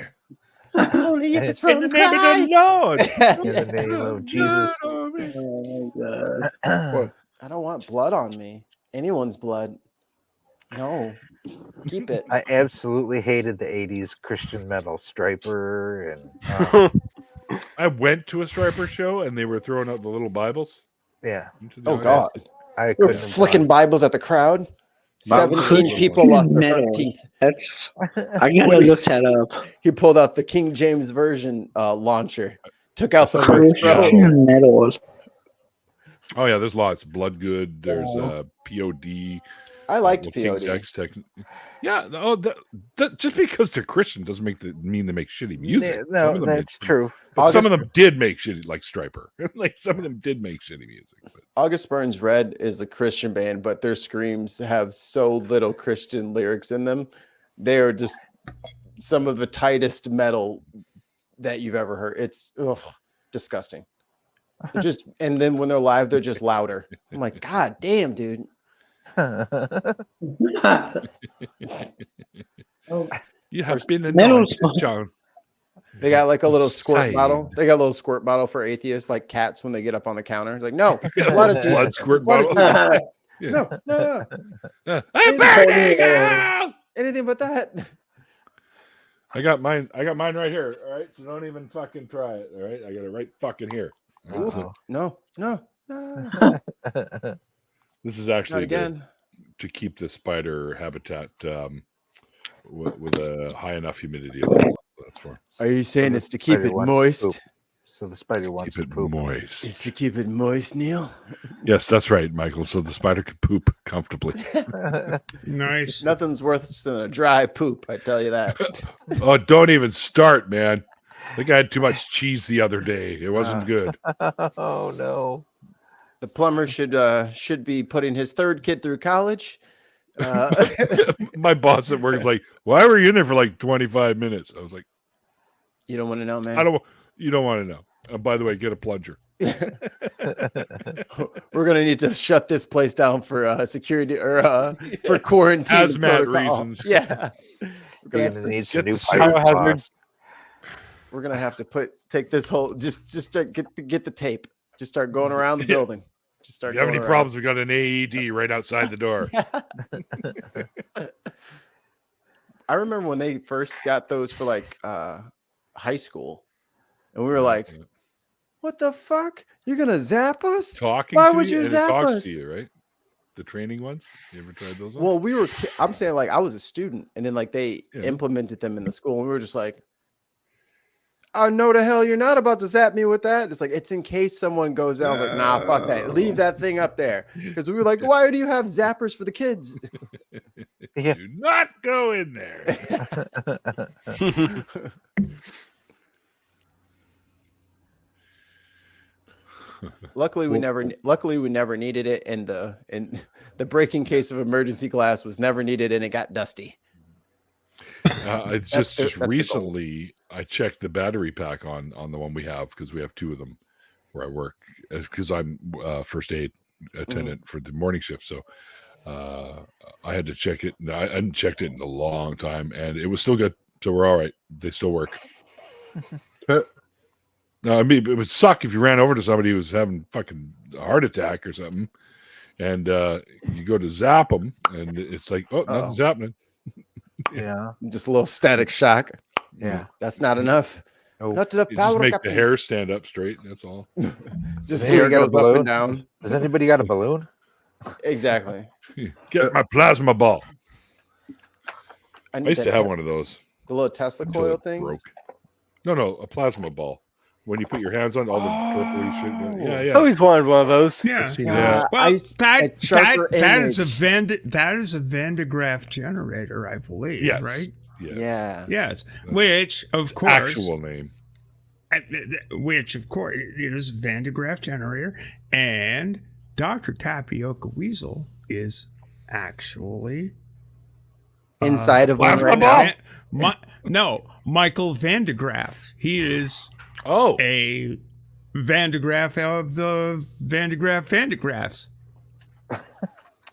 Only if it's In from the name of Christ. the Lord. In the name of Jesus. Oh my God. I don't want blood on me. Anyone's blood. No. Keep it. I absolutely hated the 80s Christian metal, Striper and I went to a Striper show and they were throwing out the little Bibles. yeah. Into the Oh audience. God. I We're couldn't have flicking gone. Bibles at the crowd. Wow. 17 people lost their front Metal. teeth. That's I gotta look that up. He pulled out the King James Version launcher, took out the first row. Christian metal. Oh yeah, there's lots. Blood Good. There's POD. I liked Well, King's POD. X Tech. Yeah. Oh, just because they're Christian doesn't mean they make shitty music. No, Some of them that's true. But some of them did make shitty, like Striper. Like some of them did make shitty music. But August Burns Red is a Christian band, but their screams have so little Christian lyrics in them. They are just some of the tightest metal that you've ever heard. It's disgusting. They're just, and then when they're live, they're just louder. I'm like, God damn, dude. you have been Metal's anointed, John. They got like a little squirt Saved. bottle. They got a little squirt bottle for atheists, like cats when they get up on the counter. It's like, no, blood of Blood Jesus. squirt Blood of bottle. Jesus. No. I'm burning now! Anything but that. I got mine right here. All right. So don't even fucking try it. All right. I got it right fucking here. All right, so No. this is Not actually again. to keep the spider habitat with a high enough humidity level. That's for Are you saying it's to keep Spider it wants to moist? poop. So the spider wants keep to it poop. moist. It's to keep it moist, Neil. Yes, that's right, Michael. So the spider can poop comfortably. Nice. Nothing's worse than a dry poop, I tell you that. Oh, don't even start, man. I think I had too much cheese the other day. It wasn't good. Oh no. The plumber should be putting his third kid through college. My boss at work is like, "Why were you in there for like 25 minutes?" I was like, You don't want to know, man. You don't want to know. By the way, get a plunger. We're gonna need to shut this place down for security or for quarantine Hazmat protocol. reasons. Yeah, You're gonna need some get new the pipe Biohazard. cloth. we're gonna have to take this whole just start, get the tape. Just start going around the Yeah. building. Just If start. you have any going problems, we got an AED right outside the door. around. I remember when they first got those for like high school, and we were like, Yeah. "What the fuck? You're gonna zap us?" Talking Why to would you, you and it zap talks us? to you, right? The training ones. You ever tried those ones? Well, I'm saying like I was a student, and then like they Yeah. implemented them in the school, and we were just like, "Oh no, the hell, you're not about to zap me with that." It's like it's in case someone goes out. I was like, "Nah, fuck that. Leave that thing up there." Because we were like, "Why do you have zappers for the kids?" Yeah. Do not go in there. Luckily, we never needed it, and the breaking case of emergency glass was never needed, and it got dusty. It's That's just the goal. recently I checked the battery pack on the one we have because we have two of them where I work because I'm first aid attendant for the morning shift. So I had to check it. And I hadn't checked it in a long time, and it was still good. So we're all right. They still work. No, I mean, it would suck if you ran over to somebody who was having fucking a heart attack or something, and you go to zap them, and it's like, oh, nothing's happening. Yeah. Just a little static shock. Yeah. That's not enough. Oh. Not enough You just power. make the Captain. hair stand up straight. That's all. Just Does hair anybody got a goes up balloon? and down. Does anybody got a balloon? Exactly. Get my plasma ball. I I need used to that have te- one of those. the little Tesla Until coil it things. broke. No, a plasma ball. When you put your hands on all the purpley shit. Yeah, I yeah. always wanted one of those. Yeah. I've seen Yeah. that. Well, that sharper is a image. that is a Van de Graaff generator, I believe. Yes. Right. Yes. Yeah. Yes. Which, of course, Actual name. which of course it is a Van de Graaff generator, and Dr. Tapioca Weasel is actually Inside of one plasma right ball? now. Michael Van de Graaff. He is Oh, a Van de Graaff of the Van de Graffs.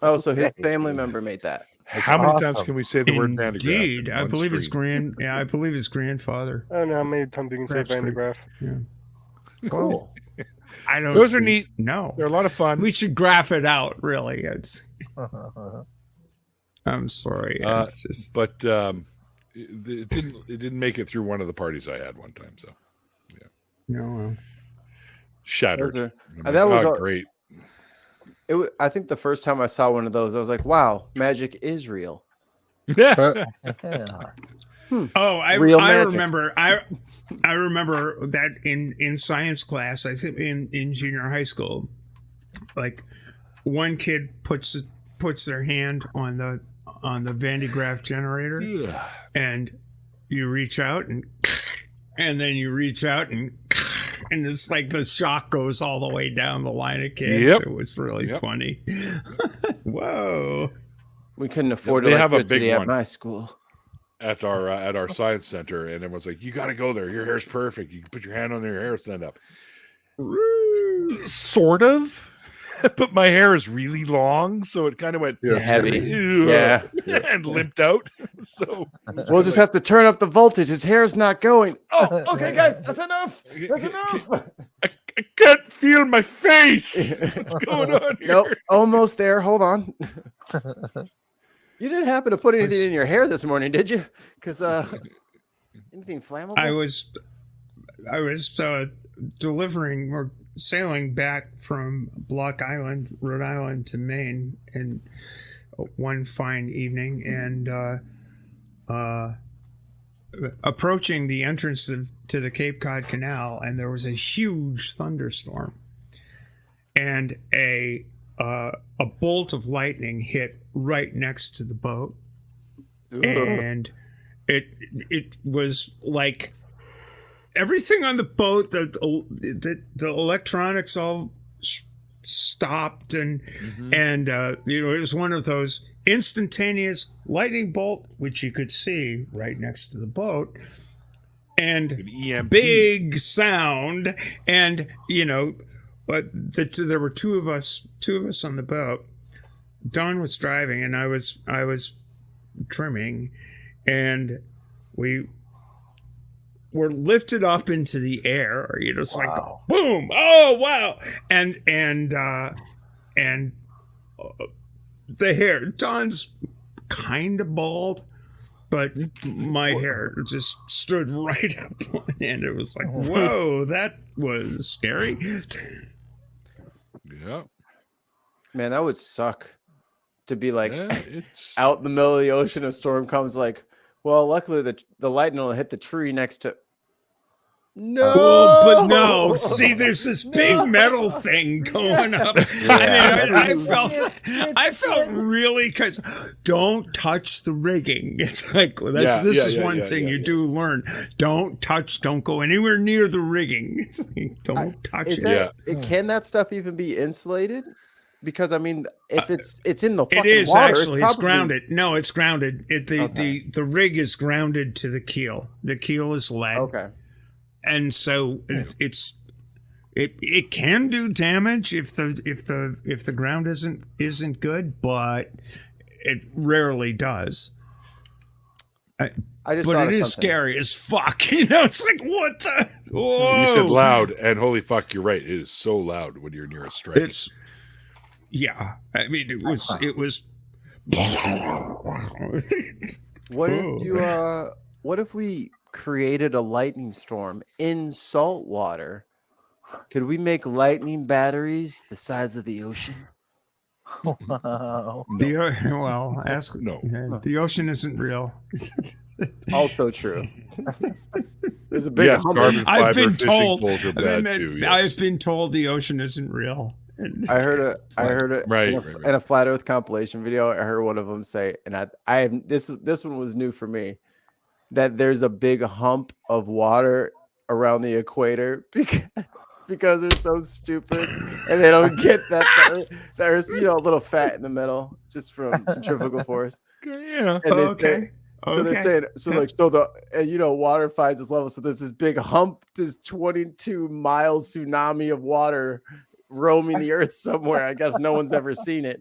Oh, so his family member made that. how many times awesome. can we say the word Van de Graaff Indeed, in I one believe his stream? I believe his grandfather. I don't know how many times you can say Perhaps Van de great. Graaff. Cool. I don't. Those are neat. No, They're a lot of fun. we should graph it out. Really, it's. I'm sorry. It's just But it didn't make it through one of the parties I had one time. So no. shattered. Those are- I'm that like, was oh, a- great. I think the first time I saw one of those, I was like, "Wow, magic is real." Yeah. Yeah. Oh, I Real magic. remember. I remember that in science class. I think in junior high school, like one kid puts their hand on the Van de Graaff generator, and you reach out and then you reach out and it's like the shock goes all the way down the line of kids. Yep. It was really Yep. funny. Whoa. We couldn't afford they to have a electricity big at one. my school. At our science center, and everyone's like, "You got to go there. Your hair's perfect. You can put your hand on your hair, stand up." Sort of, but my hair is really long, so it kind of went Yeah. Heavy. "Ugh," Yeah. and limped out. So We'll just have to turn up the voltage. His hair's not going. Oh, okay, guys, that's enough. That's enough. I can't feel my face. What's going on here? Nope, almost there. Hold on. You didn't happen to put anything in your hair this morning, did you? Because anything flammable? I was delivering or sailing back from Block Island, Rhode Island to Maine, in one fine evening, and approaching the entrance to the Cape Cod Canal, and there was a huge thunderstorm, and a bolt of lightning hit right next to the boat, and it was like everything on the boat, the electronics all stopped, and it was one of those instantaneous lightning bolt which you could see right next to the boat, and An EMP. big sound, and but there were two of us on the boat. Don was driving, and I was trimming, and we were lifted up into the air. It's like boom! Oh wow! And the hair. Don's kind of bald, but my hair just stood right up on end. It was like, whoa, that was scary. Yeah. Man, that would suck to be like it's out in the middle of the ocean. A storm comes, like, well, luckily the lightning will hit the tree next to. No, but no. See, there's this big metal thing going up. I mean, I felt really, because don't touch the rigging. It's like, well, this is one thing you do learn. Don't go anywhere near the rigging. It's like, don't touch it. Can that stuff even be insulated? Because I mean, if it's in the fucking it is water, actually it's grounded. No, it's grounded. The rig is grounded to the keel. The keel is lead. Okay. And so it can do damage if the ground isn't good, but it rarely does. I just but it is scary as fuck. It's like, what the? Whoa. You said loud, and holy fuck, you're right. It is so loud when you're near a strike. Yeah. I mean, it was. What if we created a lightning storm in salt water? Could we make lightning batteries the size of the ocean? Wow. The ocean isn't real. Also true. There's a big. I've been told. Yes. I've been told the ocean isn't real. I heard it right, in a Flat Earth compilation video. I heard one of them say, and I have this one was new for me, that there's a big hump of water around the equator because they're so stupid and they don't get that there's a little fat in the middle just from centrifugal force. Yeah. And so they're saying water finds its level. So there's this big hump, this 22 mile tsunami of water roaming the earth somewhere. I guess no one's ever seen it.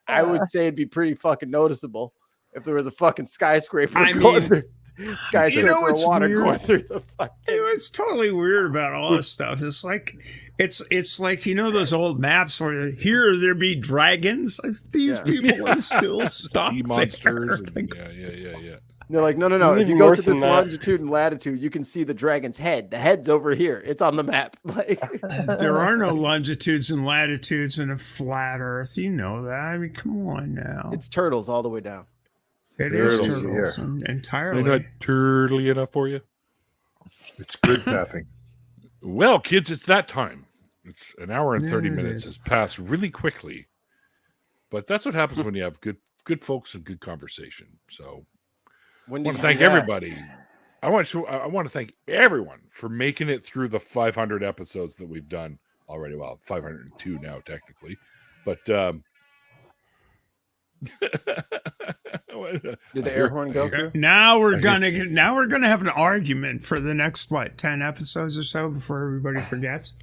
I would say it'd be pretty fucking noticeable if there was a fucking skyscraper going through water going through the fucking. It's totally weird about all this stuff. It's like it's like those old maps where here there be dragons. These people are still stuck sea monsters. Yeah. They're like, no. If you go to this longitude and latitude, you can see the dragon's head. The head's over here. It's on the map. Like, there are no longitudes and latitudes in a flat Earth. You know that. I mean, come on now. It's turtles all the way down. It is turtles entirely. They're not turtly enough for you. It's good tapping. Well, kids, it's that time. It's an hour and 30 minutes has passed really quickly. But that's what happens when you have good folks and good conversation. So I want to thank everybody. I want to thank everyone for making it through the 500 episodes that we've done already. Well, 502 now technically, but did the air horn go through? Now we're gonna have an argument for the next 10 episodes or so before everybody forgets.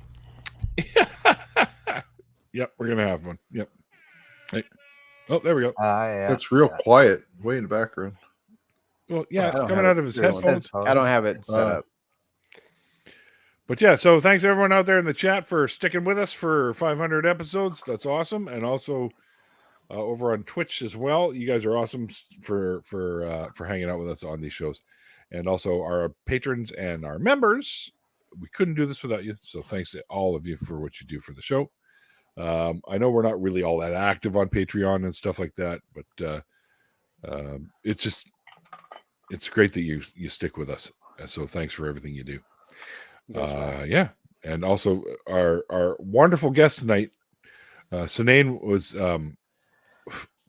Yep, we're gonna have one. Yep. Hey. Oh, there we go. Yeah. That's real quiet, way in the background. Well, yeah, it's coming out of his headphones. I don't have it set up. But yeah, so thanks everyone out there in the chat for sticking with us for 500 episodes. That's awesome, and also over on Twitch as well. You guys are awesome for hanging out with us on these shows, and also our patrons and our members. We couldn't do this without you, so thanks to all of you for what you do for the show. I know we're not really all that active on Patreon and stuff like that, but it's great that you stick with us. So thanks for everything you do. Yeah, and also our wonderful guest tonight, Cynane, was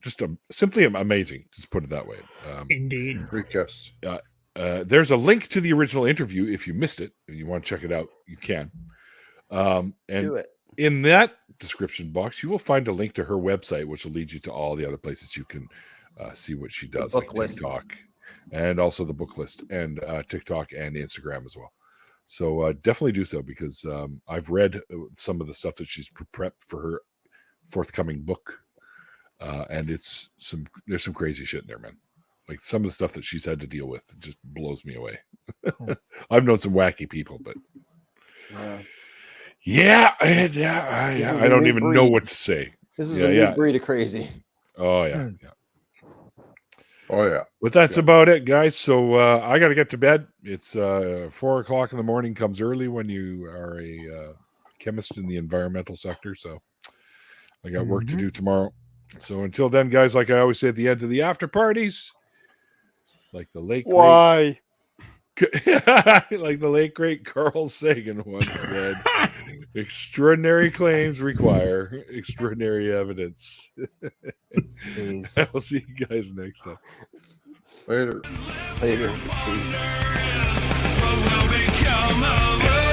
just simply amazing. Just put it that way. Indeed, Great guest. There's a link to the original interview if you missed it and you want to check it out. You can. And do it. In that description box, you will find a link to her website, which will lead you to all the other places you can see what she does, like TikTok. and also the book list and TikTok and Instagram as well. So definitely do so, because I've read some of the stuff that she's prepped for her forthcoming book, and there's some crazy shit in there, man. Like some of the stuff that she's had to deal with just blows me away. I've known some wacky people, but I don't even know what to say. This is a new breed of crazy. Oh yeah, Oh yeah. But that's about it, guys. So I got to get to bed. It's 4:00 in the morning. Comes early when you are a chemist in the environmental sector. So I got work to do tomorrow. So until then, guys, like I always say at the end of the after parties, like the late Why? like the late great Carl Sagan once said, extraordinary claims require extraordinary evidence. I'll see you guys next time. Later. Later. Will become of us.